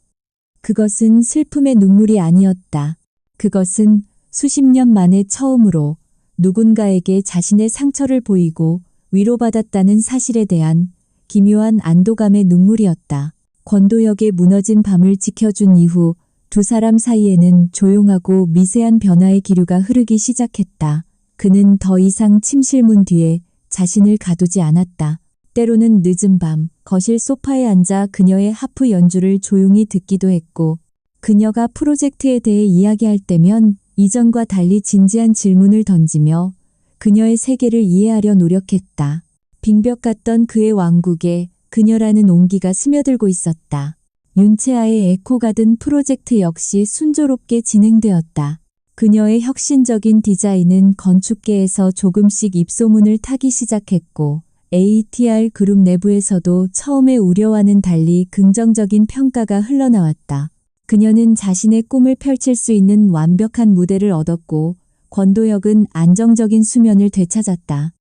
S1: 그것은 슬픔의 눈물이 아니었다. 그것은 수십 년 만에 처음으로 누군가에게 자신의 상처를 보이고 위로받았다는 사실에 대한 기묘한 안도감의 눈물이었다. 권도혁의 무너진 밤을 지켜준 이후 두 사람 사이에는 조용하고 미세한 변화의 기류가 흐르기 시작했다. 그는 더 이상 침실문 뒤에 자신을 가두지 않았다. 때로는 늦은 밤 거실 소파에 앉아 그녀의 하프 연주를 조용히 듣기도 했고 그녀가 프로젝트에 대해 이야기할 때면 이전과 달리 진지한 질문을 던지며 그녀의 세계를 이해하려 노력했다. 빙벽 같던 그의 왕국에 그녀라는 온기가 스며들고 있었다. 윤채아의 에코가든 프로젝트 역시 순조롭게 진행되었다. 그녀의 혁신적인 디자인은 건축계에서 조금씩 입소문을 타기 시작했고 ATR 그룹 내부에서도 처음의 우려와는 달리 긍정적인 평가가 흘러나왔다. 그녀는 자신의 꿈을 펼칠 수 있는 완벽한 무대를 얻었고 권도혁은 안정적인 수면을 되찾았다.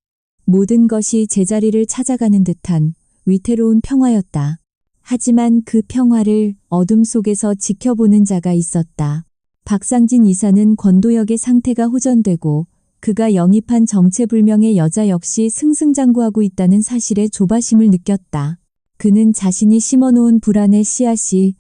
S1: 모든 것이 제자리를 찾아가는 듯한 위태로운 평화였다. 하지만 그 평화를 어둠 속에서 지켜보는 자가 있었다. 박상진 이사는 권도혁의 상태가 호전되고 그가 영입한 정체불명의 여자 역시 승승장구하고 있다는 사실에 조바심을 느꼈다. 그는 자신이 심어놓은 불안의 씨앗이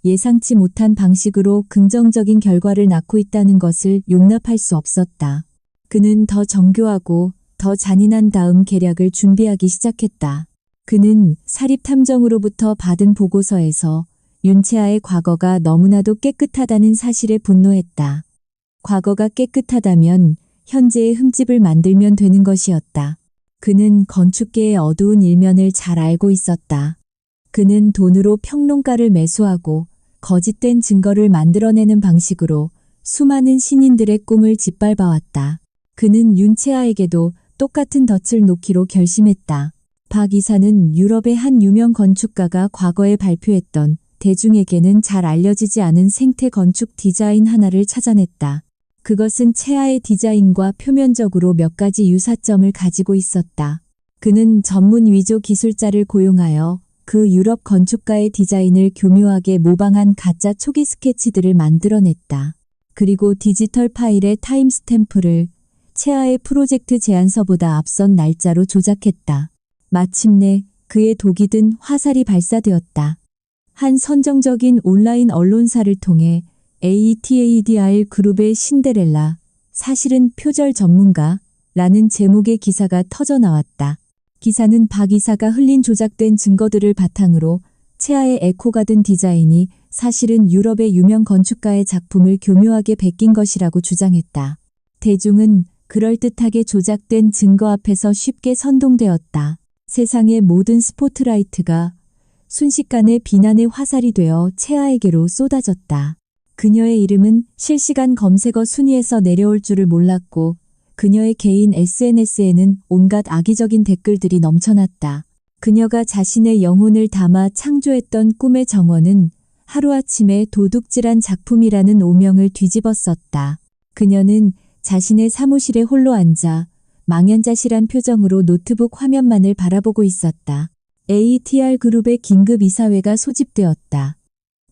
S1: 예상치 못한 방식으로 긍정적인 결과를 낳고 있다는 것을 용납할 수 없었다. 그는 더 정교하고 더 잔인한 다음 계략을 준비하기 시작했다. 그는 사립탐정으로부터 받은 보고서에서 윤채아의 과거가 너무나도 깨끗하다는 사실에 분노했다. 과거가 깨끗하다면 현재의 흠집을 만들면 되는 것이었다. 그는 건축계의 어두운 일면을 잘 알고 있었다. 그는 돈으로 평론가를 매수하고 거짓된 증거를 만들어내는 방식으로 수많은 신인들의 꿈을 짓밟아왔다. 그는 윤채아에게도 똑같은 덫을 놓기로 결심했다. 박 이사는 유럽의 한 유명 건축가가 과거에 발표했던 대중에게는 잘 알려지지 않은 생태 건축 디자인 하나를 찾아냈다. 그것은 채아의 디자인과 표면적으로 몇 가지 유사점을 가지고 있었다. 그는 전문 위조 기술자를 고용하여 그 유럽 건축가의 디자인을 교묘하게 모방한 가짜 초기 스케치들을 만들어냈다. 그리고 디지털 파일의 타임스탬프를 채아의 프로젝트 제안서보다 앞선 날짜로 조작했다. 마침내 그의 독이 든 화살이 발사되었다. 한 선정적인 온라인 언론사를 통해 ATADR 그룹의 신데렐라, 사실은 표절 전문가라는 제목의 기사가 터져 나왔다. 기사는 박 이사가 흘린 조작된 증거들을 바탕으로 채아의 에코가 든 디자인이 사실은 유럽의 유명 건축가의 작품을 교묘하게 베낀 것이라고 주장했다. 대중은 그럴듯하게 조작된 증거 앞에서 쉽게 선동되었다. 세상의 모든 스포트라이트가 순식간에 비난의 화살이 되어 채아에게로 쏟아졌다. 그녀의 이름은 실시간 검색어 순위에서 내려올 줄을 몰랐고 그녀의 개인 SNS에는 온갖 악의적인 댓글들이 넘쳐났다. 그녀가 자신의 영혼을 담아 창조했던 꿈의 정원은 하루아침에 도둑질한 작품이라는 오명을 뒤집었었다. 그녀는 자신의 사무실에 홀로 앉아 망연자실한 표정으로 노트북 화면만을 바라보고 있었다. ATR 그룹의 긴급 이사회가 소집되었다.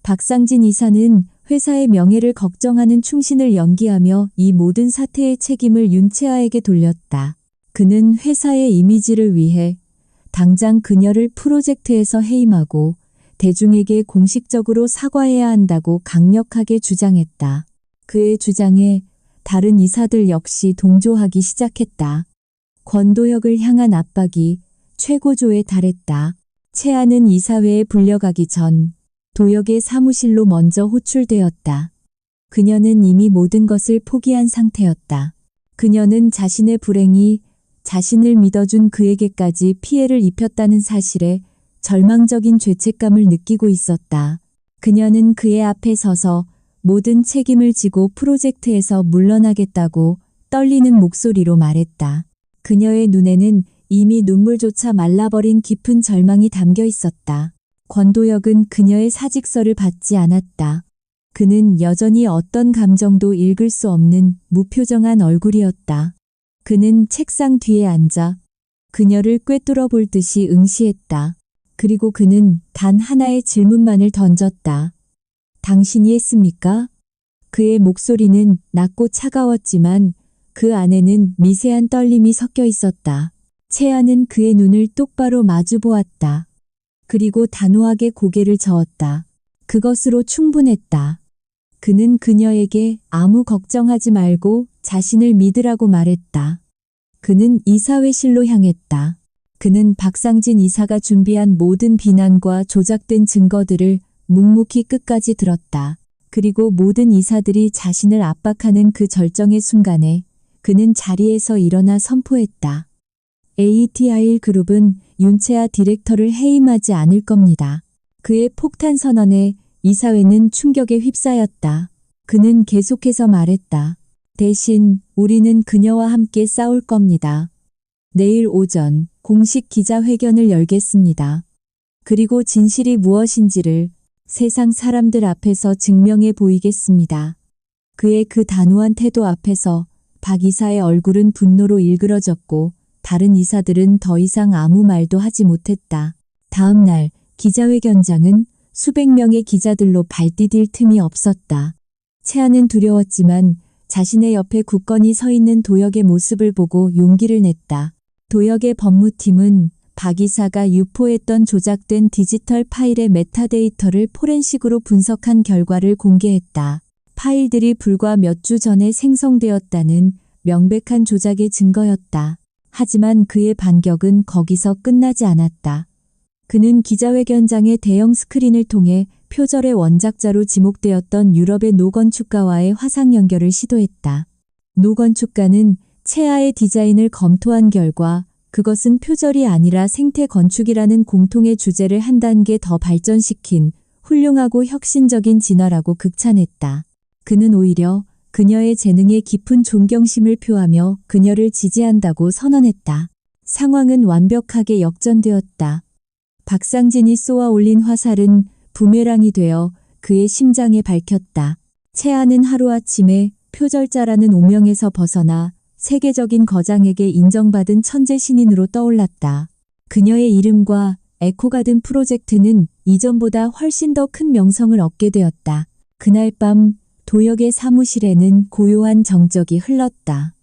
S1: 박상진 이사는 회사의 명예를 걱정하는 충신을 연기하며 이 모든 사태의 책임을 윤채아에게 돌렸다. 그는 회사의 이미지를 위해 당장 그녀를 프로젝트에서 해임하고 대중에게 공식적으로 사과해야 한다고 강력하게 주장했다. 그의 주장에 다른 이사들 역시 동조하기 시작했다. 권도혁을 향한 압박이 최고조에 달했다. 채아는 이사회에 불려가기 전 도혁의 사무실로 먼저 호출되었다. 그녀는 이미 모든 것을 포기한 상태였다. 그녀는 자신의 불행이 자신을 믿어준 그에게까지 피해를 입혔다는 사실에 절망적인 죄책감을 느끼고 있었다. 그녀는 그의 앞에 서서 모든 책임을 지고 프로젝트에서 물러나겠다고 떨리는 목소리로 말했다. 그녀의 눈에는 이미 눈물조차 말라버린 깊은 절망이 담겨 있었다. 권도혁은 그녀의 사직서를 받지 않았다. 그는 여전히 어떤 감정도 읽을 수 없는 무표정한 얼굴이었다. 그는 책상 뒤에 앉아 그녀를 꿰뚫어 볼 듯이 응시했다. 그리고 그는 단 하나의 질문만을 던졌다. 당신이 했습니까? 그의 목소리는 낮고 차가웠지만 그 안에는 미세한 떨림이 섞여 있었다. 채아는 그의 눈을 똑바로 마주 보았다. 그리고 단호하게 고개를 저었다. 그것으로 충분했다. 그는 그녀에게 아무 걱정하지 말고 자신을 믿으라고 말했다. 그는 이사회실로 향했다. 그는 박상진 이사가 준비한 모든 비난과 조작된 증거들을 묵묵히 끝까지 들었다. 그리고 모든 이사들이 자신을 압박하는 그 절정의 순간에 그는 자리에서 일어나 선포했다. ATR 그룹은 윤채아 디렉터를 해임하지 않을 겁니다. 그의 폭탄 선언에 이사회는 충격에 휩싸였다. 그는 계속해서 말했다. 대신 우리는 그녀와 함께 싸울 겁니다. 내일 오전 공식 기자회견을 열겠습니다. 그리고 진실이 무엇인지를 세상 사람들 앞에서 증명해 보이겠습니다. 그의 그 단호한 태도 앞에서 박 이사의 얼굴은 분노로 일그러졌고 다른 이사들은 더 이상 아무 말도 하지 못했다. 다음 날 기자회견장은 수백 명의 기자들로 발디딜 틈이 없었다. 채아는 두려웠지만 자신의 옆에 굳건히 서 있는 도혁의 모습을 보고 용기를 냈다. 도혁의 법무팀은 박 이사가 유포했던 조작된 디지털 파일의 메타데이터를 포렌식으로 분석한 결과를 공개했다. 파일들이 불과 몇 주 전에 생성되었다는 명백한 조작의 증거였다. 하지만 그의 반격은 거기서 끝나지 않았다. 그는 기자회견장의 대형 스크린을 통해 표절의 원작자로 지목되었던 유럽의 노건축가와의 화상 연결을 시도했다. 노건축가는 채아의 디자인을 검토한 결과 그것은 표절이 아니라 생태 건축이라는 공통의 주제를 한 단계 더 발전시킨 훌륭하고 혁신적인 진화라고 극찬했다. 그는 오히려 그녀의 재능에 깊은 존경심을 표하며 그녀를 지지한다고 선언했다. 상황은 완벽하게 역전되었다. 박상진이 쏘아 올린 화살은 부메랑이 되어 그의 심장에 밝혔다. 채아는 하루아침에 표절자라는 오명에서 벗어나 세계적인 거장에게 인정받은 천재 신인으로 떠올랐다. 그녀의 이름과 에코가든 프로젝트는 이전보다 훨씬 더 큰 명성을 얻게 되었다. 그날 밤 도혁의 사무실에는 고요한 정적이 흘렀다.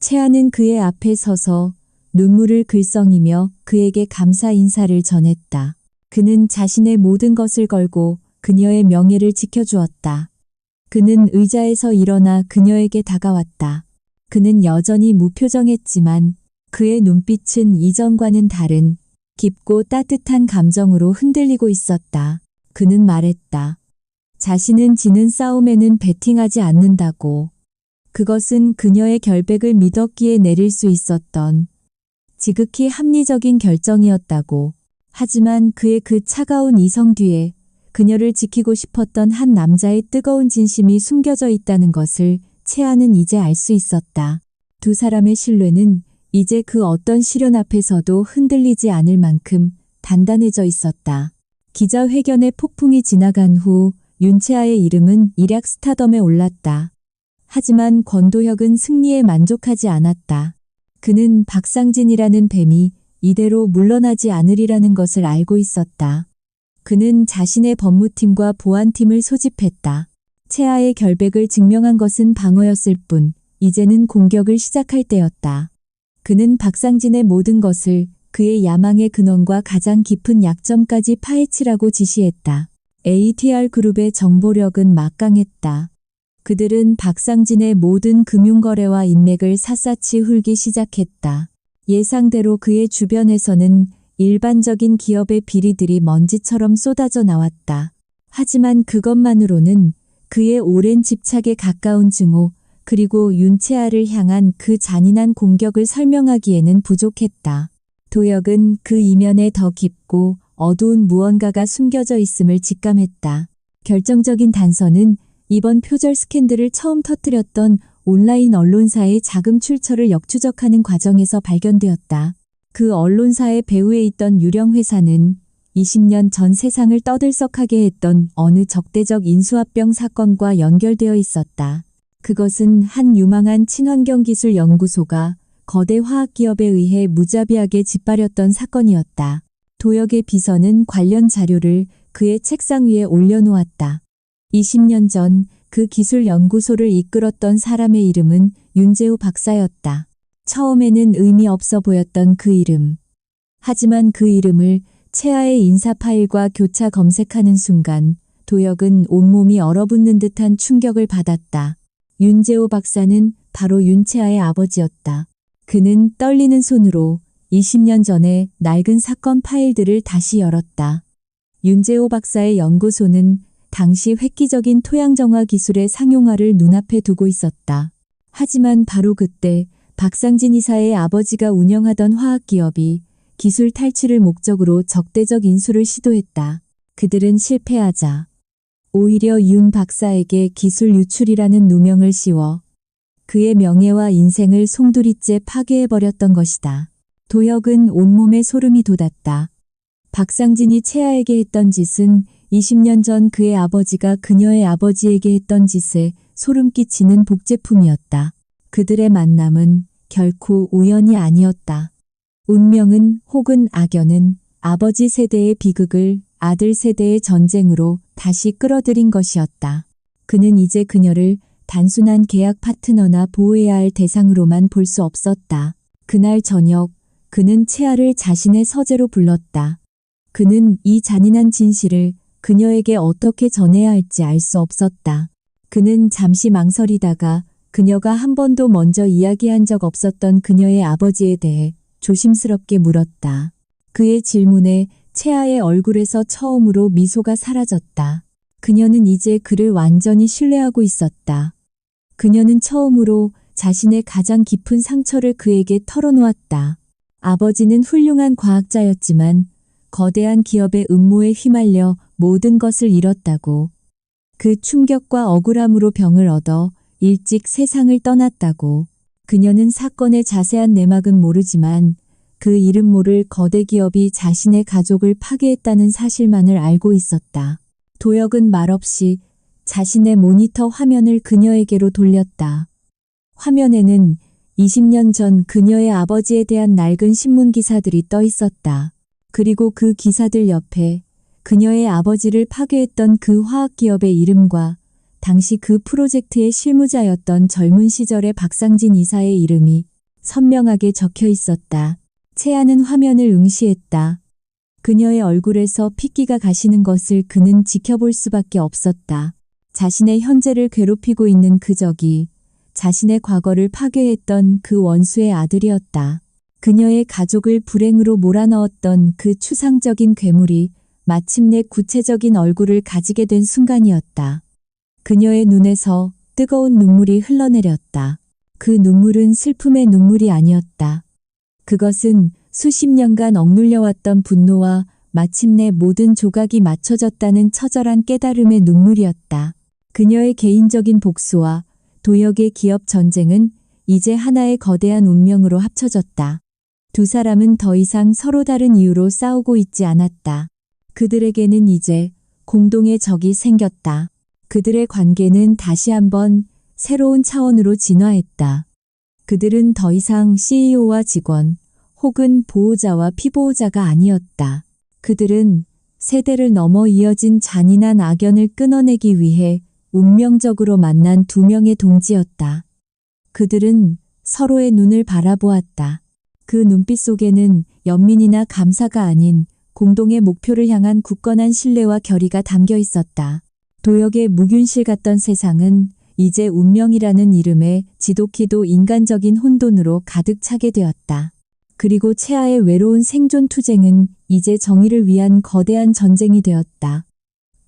S1: 채아는 그의 앞에 서서 눈물을 글썽이며 그에게 감사 인사를 전했다. 그는 자신의 모든 것을 걸고 그녀의 명예를 지켜주었다. 그는 의자에서 일어나 그녀에게 다가왔다. 그는 여전히 무표정했지만 그의 눈빛은 이전과는 다른 깊고 따뜻한 감정으로 흔들리고 있었다. 그는 말했다. 자신은 지는 싸움에는 베팅하지 않는다고. 그것은 그녀의 결백을 믿었기에 내릴 수 있었던 지극히 합리적인 결정이었다고. 하지만 그의 그 차가운 이성 뒤에 그녀를 지키고 싶었던 한 남자의 뜨거운 진심이 숨겨져 있다는 것을 채아는 이제 알 수 있었다. 두 사람의 신뢰는 이제 그 어떤 시련 앞에서도 흔들리지 않을 만큼 단단해져 있었다. 기자회견의 폭풍이 지나간 후 윤채아의 이름은 일약 스타덤에 올랐다. 하지만 권도혁은 승리에 만족하지 않았다. 그는 박상진이라는 뱀이 이대로 물러나지 않으리라는 것을 알고 있었다. 그는 자신의 법무팀과 보안팀을 소집했다. 채아의 결백을 증명한 것은 방어였을 뿐 이제는 공격을 시작할 때였다. 그는 박상진의 모든 것을 그의 야망의 근원과 가장 깊은 약점까지 파헤치라고 지시했다. ATR 그룹의 정보력은 막강했다. 그들은 박상진의 모든 금융거래와 인맥을 샅샅이 훑기 시작했다. 예상대로 그의 주변에서는 일반적인 기업의 비리들이 먼지처럼 쏟아져 나왔다. 하지만 그것만으로는 그의 오랜 집착에 가까운 증오 그리고 윤채아를 향한 그 잔인한 공격을 설명하기에는 부족했다. 도혁은 그 이면에 더 깊고 어두운 무언가가 숨겨져 있음을 직감했다. 결정적인 단서는 이번 표절 스캔들을 처음 터뜨렸던 온라인 언론사의 자금 출처를 역추적하는 과정에서 발견되었다. 그 언론사의 배후에 있던 유령 회사는 20년 전 세상을 떠들썩하게 했던 어느 적대적 인수합병 사건과 연결되어 있었다. 그것은 한 유망한 친환경기술 연구소가 거대 화학기업에 의해 무자비하게 짓밟렸던 사건이었다. 도혁의 비서는 관련 자료를 그의 책상 위에 올려놓았다. 20년 전 그 기술 연구소를 이끌었던 사람의 이름은 윤재우 박사였다. 처음에는 의미 없어 보였던 그 이름. 하지만 그 이름을 채아의 인사 파일과 교차 검색하는 순간 도혁은 온몸이 얼어붙는 듯한 충격을 받았다. 윤재호 박사는 바로 윤채아의 아버지였다. 그는 떨리는 손으로 20년 전에 낡은 사건 파일들을 다시 열었다. 윤재호 박사의 연구소는 당시 획기적인 토양정화 기술의 상용화를 눈앞에 두고 있었다. 하지만 바로 그때 박상진 이사의 아버지가 운영하던 화학기업이 기술 탈취를 목적으로 적대적 인수를 시도했다. 그들은 실패하자 오히려 윤 박사에게 기술 유출이라는 누명을 씌워 그의 명예와 인생을 송두리째 파괴해버렸던 것이다. 도혁은 온몸에 소름이 돋았다. 박상진이 채아에게 했던 짓은 20년 전 그의 아버지가 그녀의 아버지에게 했던 짓에 소름 끼치는 복제품이었다. 그들의 만남은 결코 우연이 아니었다. 운명은 혹은 악연은 아버지 세대의 비극을 아들 세대의 전쟁으로 다시 끌어들인 것이었다. 그는 이제 그녀를 단순한 계약 파트너나 보호해야 할 대상으로만 볼 수 없었다. 그날 저녁 그는 채아를 자신의 서재로 불렀다. 그는 이 잔인한 진실을 그녀에게 어떻게 전해야 할지 알 수 없었다. 그는 잠시 망설이다가 그녀가 한 번도 먼저 이야기한 적 없었던 그녀의 아버지에 대해 조심스럽게 물었다. 그의 질문에 채아의 얼굴에서 처음으로 미소가 사라졌다. 그녀는 이제 그를 완전히 신뢰하고 있었다. 그녀는 처음으로 자신의 가장 깊은 상처를 그에게 털어놓았다. 아버지는 훌륭한 과학자였지만 거대한 기업의 음모에 휘말려 모든 것을 잃었다고. 그 충격과 억울함으로 병을 얻어 일찍 세상을 떠났다고. 그녀는 사건의 자세한 내막은 모르지만 그 이름 모를 거대 기업이 자신의 가족을 파괴했다는 사실만을 알고 있었다. 도혁은 말없이 자신의 모니터 화면을 그녀에게로 돌렸다. 화면에는 20년 전 그녀의 아버지에 대한 낡은 신문 기사들이 떠 있었다. 그리고 그 기사들 옆에 그녀의 아버지를 파괴했던 그 화학기업의 이름과 당시 그 프로젝트의 실무자였던 젊은 시절의 박상진 이사의 이름이 선명하게 적혀 있었다. 채아는 화면을 응시했다. 그녀의 얼굴에서 핏기가 가시는 것을 그는 지켜볼 수밖에 없었다. 자신의 현재를 괴롭히고 있는 그 적이 자신의 과거를 파괴했던 그 원수의 아들이었다. 그녀의 가족을 불행으로 몰아넣었던 그 추상적인 괴물이 마침내 구체적인 얼굴을 가지게 된 순간이었다. 그녀의 눈에서 뜨거운 눈물이 흘러내렸다. 그 눈물은 슬픔의 눈물이 아니었다. 그것은 수십 년간 억눌려왔던 분노와 마침내 모든 조각이 맞춰졌다는 처절한 깨달음의 눈물이었다. 그녀의 개인적인 복수와 도혁의 기업 전쟁은 이제 하나의 거대한 운명으로 합쳐졌다. 두 사람은 더 이상 서로 다른 이유로 싸우고 있지 않았다. 그들에게는 이제 공동의 적이 생겼다. 그들의 관계는 다시 한번 새로운 차원으로 진화했다. 그들은 더 이상 CEO와 직원 혹은 보호자와 피보호자가 아니었다. 그들은 세대를 넘어 이어진 잔인한 악연을 끊어내기 위해 운명적으로 만난 두 명의 동지였다. 그들은 서로의 눈을 바라보았다. 그 눈빛 속에는 연민이나 감사가 아닌 공동의 목표를 향한 굳건한 신뢰와 결의가 담겨 있었다. 도혁의 무균실 같던 세상은 이제 운명이라는 이름의 지독히도 인간적인 혼돈으로 가득 차게 되었다. 그리고 채아의 외로운 생존 투쟁은 이제 정의를 위한 거대한 전쟁이 되었다.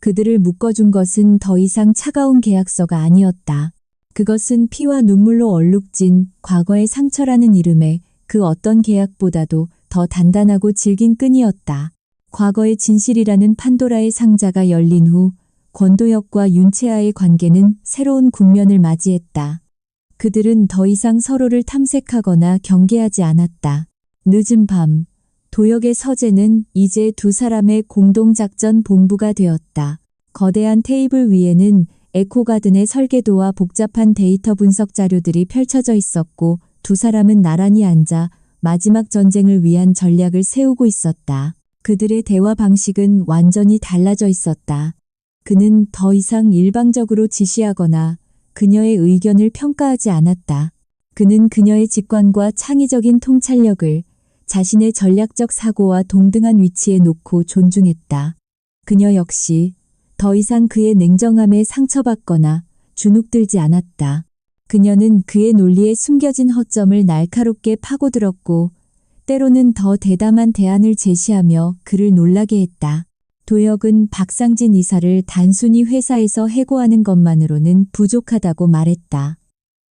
S1: 그들을 묶어준 것은 더 이상 차가운 계약서가 아니었다. 그것은 피와 눈물로 얼룩진 과거의 상처라는 이름의 그 어떤 계약보다도 더 단단하고 질긴 끈이었다. 과거의 진실이라는 판도라의 상자가 열린 후 권도혁과 윤채아의 관계는 새로운 국면을 맞이했다. 그들은 더 이상 서로를 탐색하거나 경계하지 않았다. 늦은 밤, 도혁의 서재는 이제 두 사람의 공동작전 본부가 되었다. 거대한 테이블 위에는 에코가든의 설계도와 복잡한 데이터 분석 자료들이 펼쳐져 있었고 두 사람은 나란히 앉아 마지막 전쟁을 위한 전략을 세우고 있었다. 그들의 대화 방식은 완전히 달라져 있었다. 그는 더 이상 일방적으로 지시하거나 그녀의 의견을 평가하지 않았다. 그는 그녀의 직관과 창의적인 통찰력을 자신의 전략적 사고와 동등한 위치에 놓고 존중했다. 그녀 역시 더 이상 그의 냉정함에 상처받거나 주눅들지 않았다. 그녀는 그의 논리에 숨겨진 허점을 날카롭게 파고들었고 때로는 더 대담한 대안을 제시하며 그를 놀라게 했다. 도혁은 박상진 이사를 단순히 회사에서 해고하는 것만으로는 부족하다고 말했다.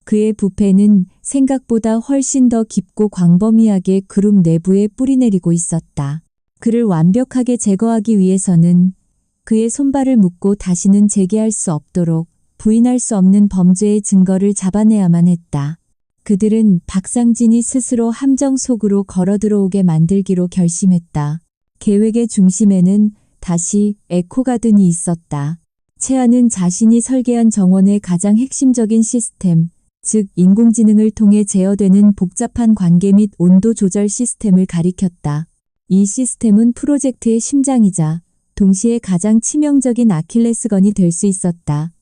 S1: 그의 부패는 생각보다 훨씬 더 깊고 광범위하게 그룹 내부에 뿌리내리고 있었다. 그를 완벽하게 제거하기 위해서는 그의 손발을 묶고 다시는 재개할 수 없도록 부인할 수 없는 범죄의 증거를 잡아내야만 했다. 그들은 박상진이 스스로 함정 속으로 걸어 들어오게 만들기로 결심했다. 계획의 중심에는 다시 에코가든이 있었다. 채아는 자신이 설계한 정원의 가장 핵심적인 시스템, 즉 인공지능을 통해 제어되는 복잡한 관계 및 온도 조절 시스템을 가리켰다. 이 시스템은 프로젝트의 심장이자 동시에 가장 치명적인 아킬레스건이 될 수 있었다.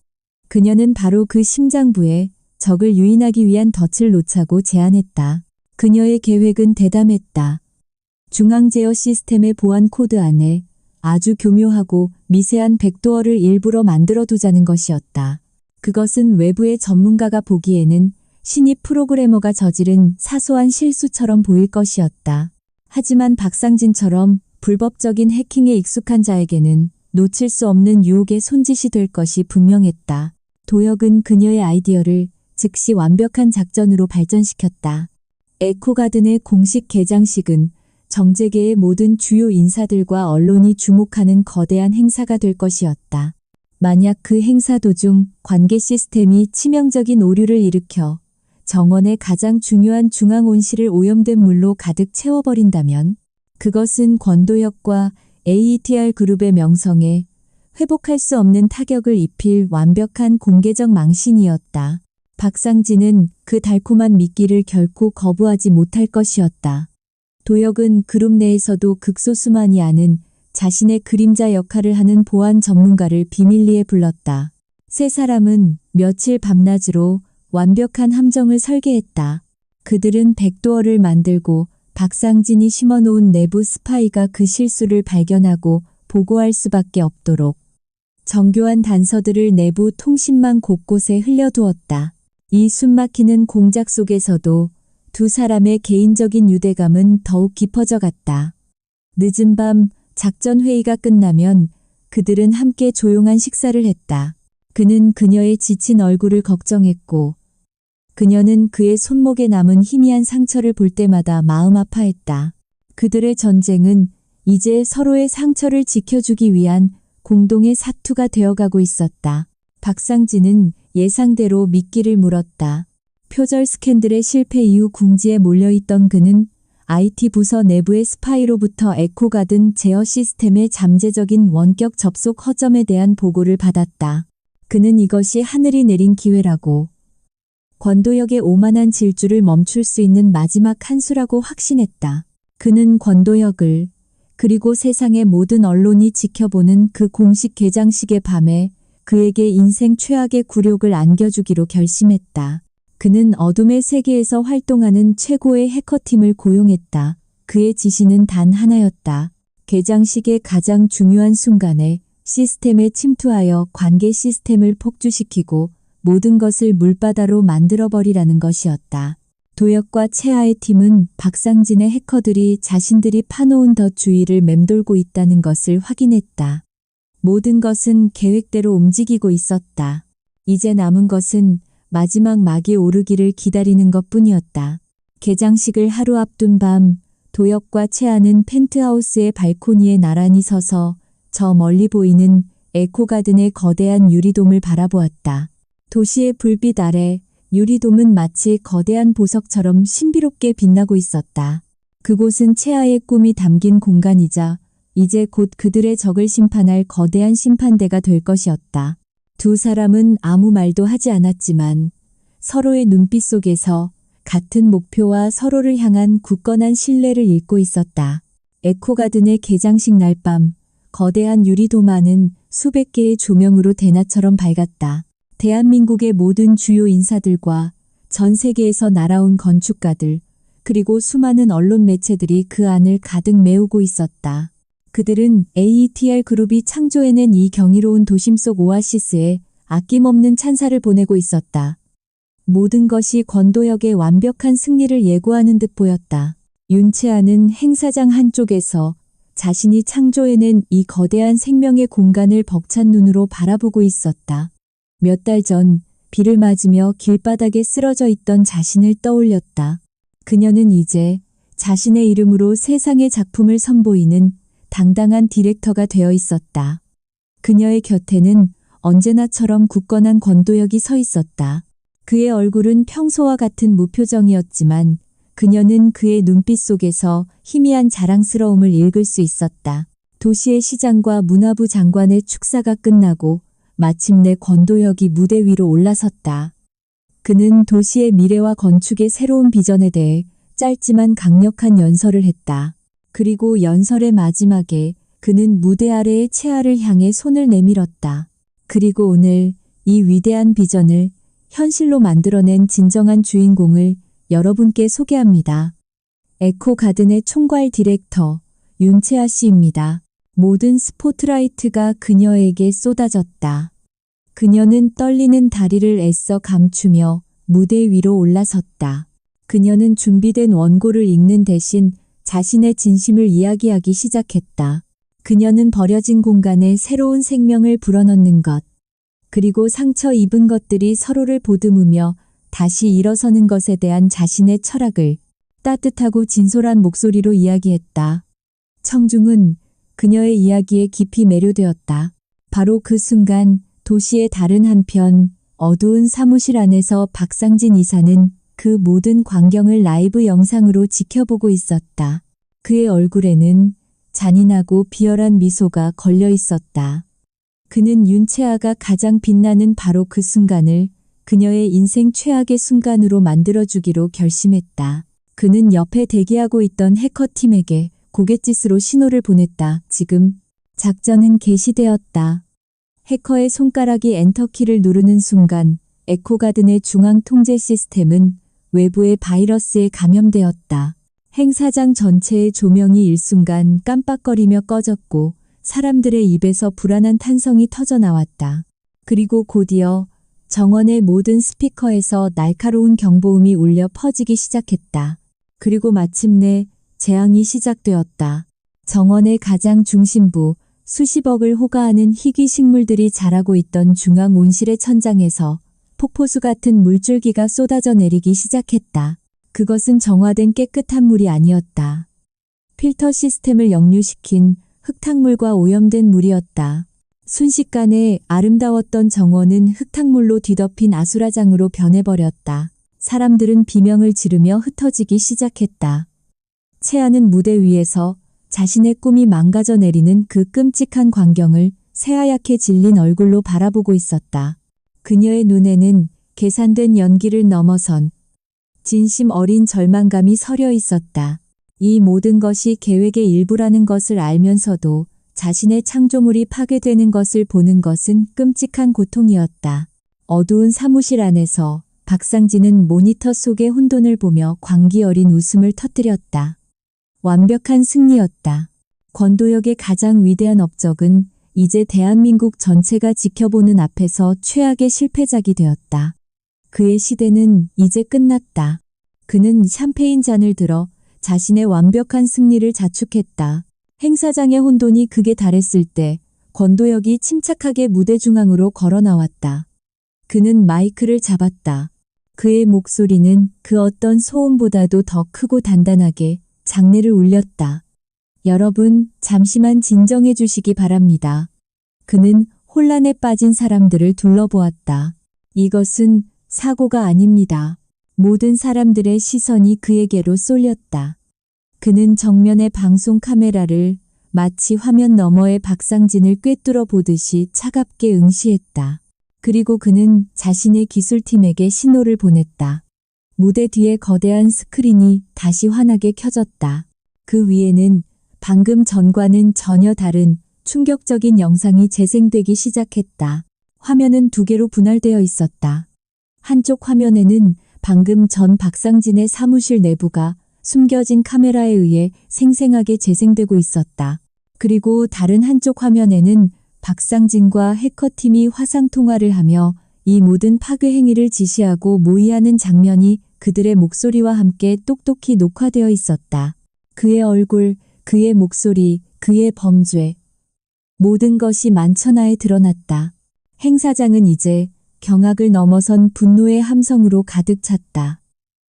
S1: 그녀는 바로 그 심장부에 적을 유인하기 위한 덫을 놓자고 제안했다. 그녀의 계획은 대담했다. 중앙 제어 시스템의 보안 코드 안에 아주 교묘하고 미세한 백도어를 일부러 만들어 두자는 것이었다. 그것은 외부의 전문가가 보기에는 신입 프로그래머가 저지른 사소한 실수처럼 보일 것이었다. 하지만 박상진처럼 불법적인 해킹에 익숙한 자에게는 놓칠 수 없는 유혹의 손짓이 될 것이 분명했다. 도혁은 그녀의 아이디어를 즉시 완벽한 작전으로 발전시켰다. 에코가든의 공식 개장식은 정재계의 모든 주요 인사들과 언론이 주목하는 거대한 행사가 될 것이었다. 만약 그 행사 도중 관계 시스템이 치명적인 오류를 일으켜 정원의 가장 중요한 중앙 온실을 오염된 물로 가득 채워버린다면 그것은 권도혁과 AETR 그룹의 명성에 회복할 수 없는 타격을 입힐 완벽한 공개적 망신이었다. 박상진은 그 달콤한 미끼를 결코 거부하지 못할 것이었다. 도혁은 그룹 내에서도 극소수만이 아는 자신의 그림자 역할을 하는 보안 전문가를 비밀리에 불렀다. 세 사람은 며칠 밤낮으로 완벽한 함정을 설계했다. 그들은 백도어를 만들고 박상진이 심어놓은 내부 스파이가 그 실수를 발견하고 보고할 수밖에 없도록 정교한 단서들을 내부 통신망 곳곳에 흘려두었다. 이 숨막히는 공작 속에서도 두 사람의 개인적인 유대감은 더욱 깊어져 갔다. 늦은 밤 작전 회의가 끝나면 그들은 함께 조용한 식사를 했다. 그는 그녀의 지친 얼굴을 걱정했고 그녀는 그의 손목에 남은 희미한 상처를 볼 때마다 마음 아파했다. 그들의 전쟁은 이제 서로의 상처를 지켜주기 위한 공동의 사투가 되어가고 있었다. 박상진은 예상대로 미끼를 물었다. 표절 스캔들의 실패 이후 궁지에 몰려있던 그는 IT 부서 내부의 스파이로부터 에코가든 제어 시스템의 잠재적인 원격 접속 허점에 대한 보고를 받았다. 그는 이것이 하늘이 내린 기회라고 권도혁의 오만한 질주를 멈출 수 있는 마지막 한 수라고 확신했다. 그는 권도혁을 그리고 세상의 모든 언론이 지켜보는 그 공식 개장식의 밤에 그에게 인생 최악의 굴욕을 안겨주기로 결심했다. 그는 어둠의 세계에서 활동하는 최고의 해커팀을 고용했다. 그의 지시는 단 하나였다. 개장식의 가장 중요한 순간에 시스템에 침투하여 관계 시스템을 폭주시키고 모든 것을 물바다로 만들어버리라는 것이었다. 도혁과 채아의 팀은 박상진의 해커들이 자신들이 파놓은 덫 주위를 맴돌고 있다는 것을 확인했다. 모든 것은 계획대로 움직이고 있었다. 이제 남은 것은 마지막 막이 오르기를 기다리는 것뿐이었다. 개장식을 하루 앞둔 밤 도혁과 채아는 펜트하우스의 발코니에 나란히 서서 저 멀리 보이는 에코가든의 거대한 유리돔을 바라보았다. 도시의 불빛 아래 유리돔은 마치 거대한 보석처럼 신비롭게 빛나고 있었다. 그곳은 채아의 꿈이 담긴 공간이자 이제 곧 그들의 적을 심판할 거대한 심판대가 될 것이었다. 두 사람은 아무 말도 하지 않았지만 서로의 눈빛 속에서 같은 목표와 서로를 향한 굳건한 신뢰를 읽고 있었다. 에코가든의 개장식 날 밤 거대한 유리돔 안은 수백 개의 조명으로 대낮처럼 밝았다. 대한민국의 모든 주요 인사들과 전 세계에서 날아온 건축가들, 그리고 수많은 언론 매체들이 그 안을 가득 메우고 있었다. 그들은 AETR 그룹이 창조해낸 이 경이로운 도심 속 오아시스에 아낌없는 찬사를 보내고 있었다. 모든 것이 권도혁의 완벽한 승리를 예고하는 듯 보였다. 윤채아는 행사장 한쪽에서 자신이 창조해낸 이 거대한 생명의 공간을 벅찬 눈으로 바라보고 있었다. 몇 달 전 비를 맞으며 길바닥에 쓰러져 있던 자신을 떠올렸다. 그녀는 이제 자신의 이름으로 세상의 작품을 선보이는 당당한 디렉터가 되어 있었다. 그녀의 곁에는 언제나처럼 굳건한 권도혁이 서 있었다. 그의 얼굴은 평소와 같은 무표정이었지만 그녀는 그의 눈빛 속에서 희미한 자랑스러움을 읽을 수 있었다. 도시의 시장과 문화부 장관의 축사가 끝나고 마침내 권도혁이 무대 위로 올라섰다. 그는 도시의 미래와 건축의 새로운 비전에 대해 짧지만 강력한 연설을 했다. 그리고 연설의 마지막에 그는 무대 아래의 채아를 향해 손을 내밀었다. 그리고 오늘 이 위대한 비전을 현실로 만들어낸 진정한 주인공을 여러분께 소개합니다. 에코가든의 총괄 디렉터 윤채아 씨입니다. 모든 스포트라이트가 그녀에게 쏟아졌다. 그녀는 떨리는 다리를 애써 감추며 무대 위로 올라섰다. 그녀는 준비된 원고를 읽는 대신 자신의 진심을 이야기하기 시작했다. 그녀는 버려진 공간에 새로운 생명을 불어넣는 것, 그리고 상처 입은 것들이 서로를 보듬으며 다시 일어서는 것에 대한 자신의 철학을 따뜻하고 진솔한 목소리로 이야기했다. 청중은 그녀의 이야기에 깊이 매료되었다. 바로 그 순간 도시의 다른 한편 어두운 사무실 안에서 박상진 이사는 그 모든 광경을 라이브 영상으로 지켜보고 있었다. 그의 얼굴에는 잔인하고 비열한 미소가 걸려 있었다. 그는 윤채아가 가장 빛나는 바로 그 순간을 그녀의 인생 최악의 순간으로 만들어주기로 결심했다. 그는 옆에 대기하고 있던 해커팀에게 고갯짓으로 신호를 보냈다. 지금 작전은 개시되었다. 해커의 손가락이 엔터키를 누르는 순간 에코가든의 중앙 통제 시스템은 외부의 바이러스에 감염되었다. 행사장 전체의 조명이 일순간 깜빡거리며 꺼졌고 사람들의 입에서 불안한 탄성이 터져나왔다. 그리고 곧이어 정원의 모든 스피커에서 날카로운 경보음이 울려 퍼지기 시작했다. 그리고 마침내 재앙이 시작되었다. 정원의 가장 중심부, 수십억을 호가하는 희귀 식물들이 자라고 있던 중앙 온실의 천장에서 폭포수 같은 물줄기가 쏟아져 내리기 시작했다. 그것은 정화된 깨끗한 물이 아니었다. 필터 시스템을 역류시킨 흙탕물과 오염된 물이었다. 순식간에 아름다웠던 정원은 흙탕물로 뒤덮인 아수라장으로 변해버렸다. 사람들은 비명을 지르며 흩어지기 시작했다. 채아는 무대 위에서 자신의 꿈이 망가져 내리는 그 끔찍한 광경을 새하얗게 질린 얼굴로 바라보고 있었다. 그녀의 눈에는 계산된 연기를 넘어선 진심 어린 절망감이 서려 있었다. 이 모든 것이 계획의 일부라는 것을 알면서도 자신의 창조물이 파괴되는 것을 보는 것은 끔찍한 고통이었다. 어두운 사무실 안에서 박상진은 모니터 속의 혼돈을 보며 광기 어린 웃음을 터뜨렸다. 완벽한 승리였다. 권도혁의 가장 위대한 업적은 이제 대한민국 전체가 지켜보는 앞에서 최악의 실패작이 되었다. 그의 시대는 이제 끝났다. 그는 샴페인 잔을 들어 자신의 완벽한 승리를 자축했다. 행사장의 혼돈이 극에 달했을 때 권도혁이 침착하게 무대 중앙으로 걸어 나왔다. 그는 마이크를 잡았다. 그의 목소리는 그 어떤 소음보다도 더 크고 단단하게 장례를 울렸다. 여러분, 잠시만 진정해 주시기 바랍니다. 그는 혼란에 빠진 사람들을 둘러보았다. 이것은 사고가 아닙니다. 모든 사람들의 시선이 그에게로 쏠렸다. 그는 정면의 방송 카메라를 마치 화면 너머의 박상진을 꿰뚫어 보듯이 차갑게 응시했다. 그리고 그는 자신의 기술팀에게 신호를 보냈다. 무대 뒤에 거대한 스크린이 다시 환하게 켜졌다. 그 위에는 방금 전과는 전혀 다른 충격적인 영상이 재생되기 시작했다. 화면은 두 개로 분할되어 있었다. 한쪽 화면에는 방금 전 박상진의 사무실 내부가 숨겨진 카메라에 의해 생생하게 재생되고 있었다. 그리고 다른 한쪽 화면에는 박상진과 해커팀이 화상통화를 하며 이 모든 파괴 행위를 지시하고 모의하는 장면이 그들의 목소리와 함께 똑똑히 녹화되어 있었다. 그의 얼굴, 그의 목소리, 그의 범죄. 모든 것이 만천하에 드러났다. 행사장은 이제 경악을 넘어선 분노의 함성으로 가득 찼다.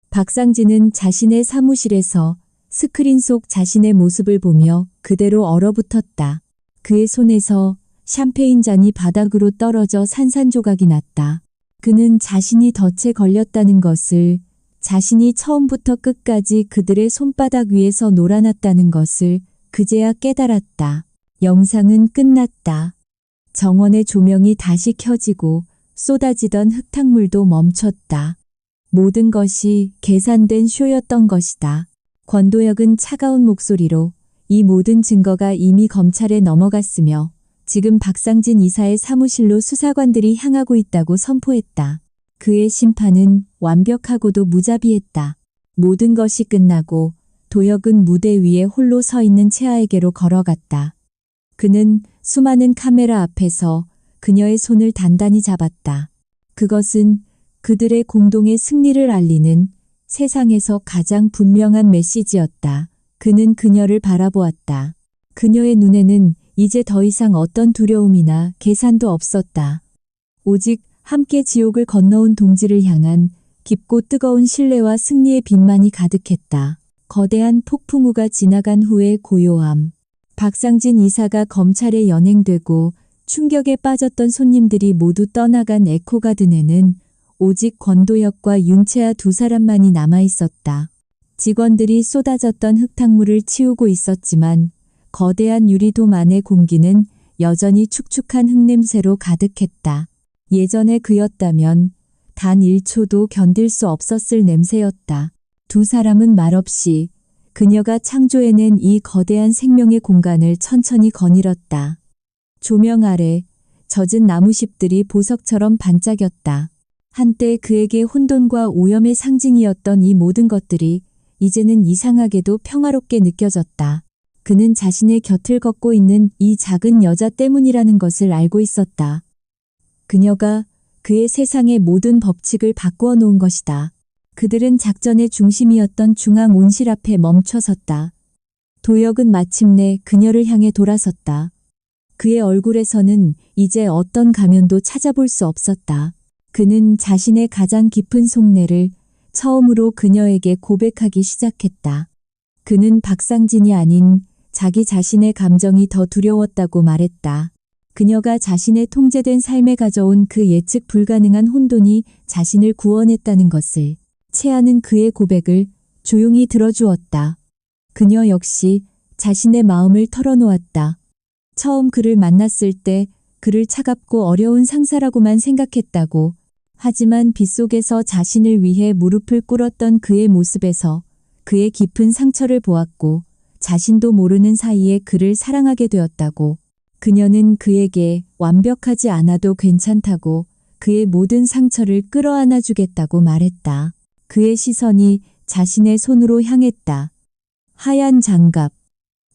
S1: 박상진은 자신의 사무실에서 스크린 속 자신의 모습을 보며 그대로 얼어붙었다. 그의 손에서 샴페인 잔이 바닥으로 떨어져 산산조각이 났다. 그는 자신이 덫에 걸렸다는 것을, 자신이 처음부터 끝까지 그들의 손바닥 위에서 놀아났다는 것을 그제야 깨달았다. 영상은 끝났다. 정원의 조명이 다시 켜지고 쏟아지던 흙탕물도 멈췄다. 모든 것이 계산된 쇼였던 것이다. 권도혁은 차가운 목소리로 이 모든 증거가 이미 검찰에 넘어갔으며 지금 박상진 이사의 사무실로 수사관들이 향하고 있다고 선포했다. 그의 심판은 완벽하고도 무자비했다. 모든 것이 끝나고 도혁은 무대 위에 홀로 서 있는 채아에게로 걸어갔다. 그는 수많은 카메라 앞에서 그녀의 손을 단단히 잡았다. 그것은 그들의 공동의 승리를 알리는 세상에서 가장 분명한 메시지였다. 그는 그녀를 바라보았다. 그녀의 눈에는 이제 더 이상 어떤 두려움이나 계산도 없었다. 오직 함께 지옥을 건너온 동지를 향한 깊고 뜨거운 신뢰와 승리의 빛만이 가득했다. 거대한 폭풍우가 지나간 후의 고요함. 박상진 이사가 검찰에 연행되고 충격에 빠졌던 손님들이 모두 떠나간 에코가든에는 오직 권도혁과 윤채아 두 사람만이 남아있었다. 직원들이 쏟아졌던 흙탕물을 치우고 있었지만 거대한 유리돔 안의 공기는 여전히 축축한 흙냄새로 가득했다. 예전에 그였다면 단 1초도 견딜 수 없었을 냄새였다. 두 사람은 말없이 그녀가 창조해낸 이 거대한 생명의 공간을 천천히 거닐었다. 조명 아래 젖은 나무잎들이 보석처럼 반짝였다. 한때 그에게 혼돈과 오염의 상징이었던 이 모든 것들이 이제는 이상하게도 평화롭게 느껴졌다. 그는 자신의 곁을 걷고 있는 이 작은 여자 때문이라는 것을 알고 있었다. 그녀가 그의 세상의 모든 법칙을 바꾸어 놓은 것이다. 그들은 작전의 중심이었던 중앙 온실 앞에 멈춰섰다. 도혁은 마침내 그녀를 향해 돌아섰다. 그의 얼굴에서는 이제 어떤 가면도 찾아볼 수 없었다. 그는 자신의 가장 깊은 속내를 처음으로 그녀에게 고백하기 시작했다. 그는 박상진이 아닌 자기 자신의 감정이 더 두려웠다고 말했다. 그녀가 자신의 통제된 삶에 가져온 그 예측 불가능한 혼돈이 자신을 구원했다는 것을. 채아는 그의 고백을 조용히 들어주었다. 그녀 역시 자신의 마음을 털어놓았다. 처음 그를 만났을 때 그를 차갑고 어려운 상사라고만 생각했다고. 하지만 빗속에서 자신을 위해 무릎을 꿇었던 그의 모습에서 그의 깊은 상처를 보았고 자신도 모르는 사이에 그를 사랑하게 되었다고. 그녀는 그에게 완벽하지 않아도 괜찮다고 그의 모든 상처를 끌어안아 주겠다고 말했다. 그의 시선이 자신의 손으로 향했다. 하얀 장갑.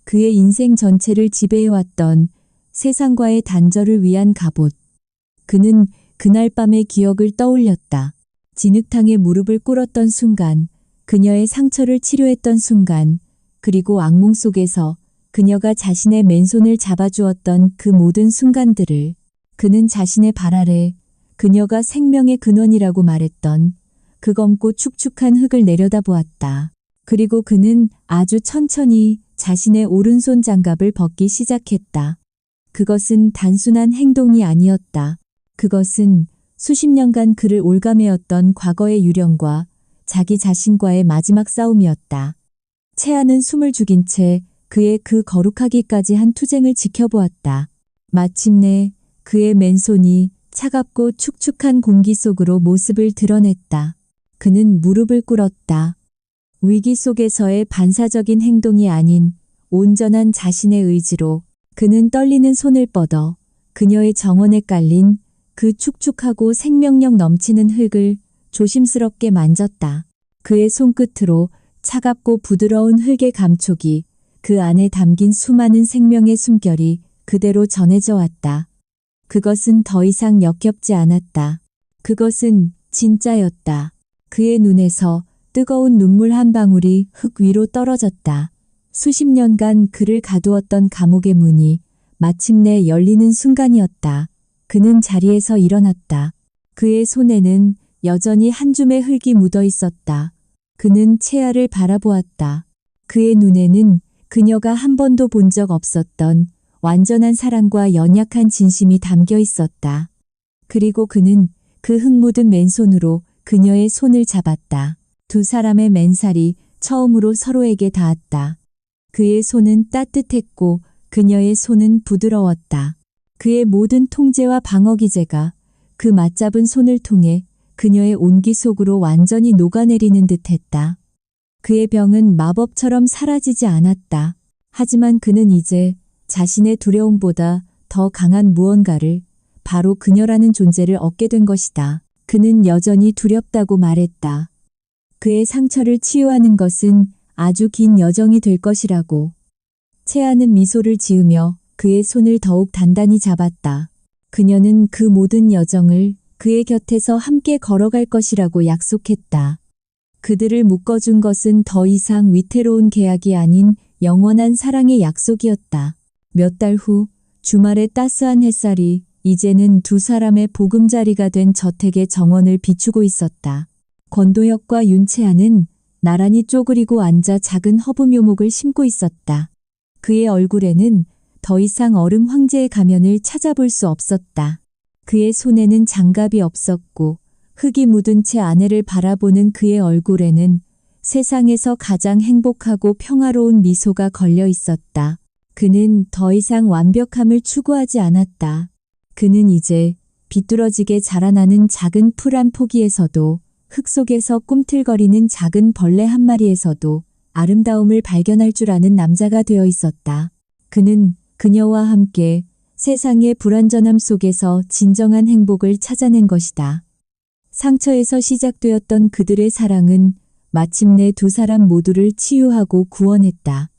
S1: 그의 인생 전체를 지배해왔던 세상과의 단절을 위한 갑옷. 그는 그날 밤의 기억을 떠올렸다. 진흙탕에 무릎을 꿇었던 순간, 그녀의 상처를 치료했던 순간, 그리고 악몽 속에서 그녀가 자신의 맨손을 잡아주었던 그 모든 순간들을. 그는 자신의 발 아래 그녀가 생명의 근원이라고 말했던 그 검고 축축한 흙을 내려다보았다. 그리고 그는 아주 천천히 자신의 오른손 장갑을 벗기 시작했다. 그것은 단순한 행동이 아니었다. 그것은 수십 년간 그를 올가매었던 과거의 유령과 자기 자신과의 마지막 싸움이었다. 채아는 숨을 죽인 채 그의 그 거룩하기까지 한 투쟁을 지켜보았다. 마침내 그의 맨손이 차갑고 축축한 공기 속으로 모습을 드러냈다. 그는 무릎을 꿇었다. 위기 속에서의 반사적인 행동이 아닌 온전한 자신의 의지로. 그는 떨리는 손을 뻗어 그녀의 정원에 깔린 그 축축하고 생명력 넘치는 흙을 조심스럽게 만졌다. 그의 손끝으로 차갑고 부드러운 흙의 감촉이, 그 안에 담긴 수많은 생명의 숨결이 그대로 전해져 왔다. 그것은 더 이상 역겹지 않았다. 그것은 진짜였다. 그의 눈에서 뜨거운 눈물 한 방울이 흙 위로 떨어졌다. 수십 년간 그를 가두었던 감옥의 문이 마침내 열리는 순간이었다. 그는 자리에서 일어났다. 그의 손에는 여전히 한 줌의 흙이 묻어 있었다. 그는 채아를 바라보았다. 그의 눈에는 그녀가 한 번도 본 적 없었던 완전한 사랑과 연약한 진심이 담겨 있었다. 그리고 그는 그 흙 묻은 맨손으로 그녀의 손을 잡았다. 두 사람의 맨살이 처음으로 서로에게 닿았다. 그의 손은 따뜻했고 그녀의 손은 부드러웠다. 그의 모든 통제와 방어 기제가 그 맞잡은 손을 통해 그녀의 온기 속으로 완전히 녹아내리는 듯했다. 그의 병은 마법처럼 사라지지 않았다. 하지만 그는 이제 자신의 두려움보다 더 강한 무언가를, 바로 그녀라는 존재를 얻게 된 것이다. 그는 여전히 두렵다고 말했다. 그의 상처를 치유하는 것은 아주 긴 여정이 될 것이라고. 채아는 미소를 지으며 그의 손을 더욱 단단히 잡았다. 그녀는 그 모든 여정을 그의 곁에서 함께 걸어갈 것이라고 약속했다. 그들을 묶어준 것은 더 이상 위태로운 계약이 아닌 영원한 사랑의 약속이었다. 몇 달 후, 주말의 따스한 햇살이 이제는 두 사람의 보금자리가 된 저택의 정원을 비추고 있었다. 권도혁과 윤채아는 나란히 쪼그리고 앉아 작은 허브 묘목을 심고 있었다. 그의 얼굴에는 더 이상 얼음 황제의 가면을 찾아볼 수 없었다. 그의 손에는 장갑이 없었고 흙이 묻은 채 아내를 바라보는 그의 얼굴에는 세상에서 가장 행복하고 평화로운 미소가 걸려 있었다. 그는 더 이상 완벽함을 추구하지 않았다. 그는 이제 비뚤어지게 자라나는 작은 풀 한 포기에서도, 흙 속에서 꿈틀거리는 작은 벌레 한 마리에서도 아름다움을 발견할 줄 아는 남자가 되어 있었다. 그는 그녀와 함께 세상의 불완전함 속에서 진정한 행복을 찾아낸 것이다. 상처에서 시작되었던 그들의 사랑은 마침내 두 사람 모두를 치유하고 구원했다.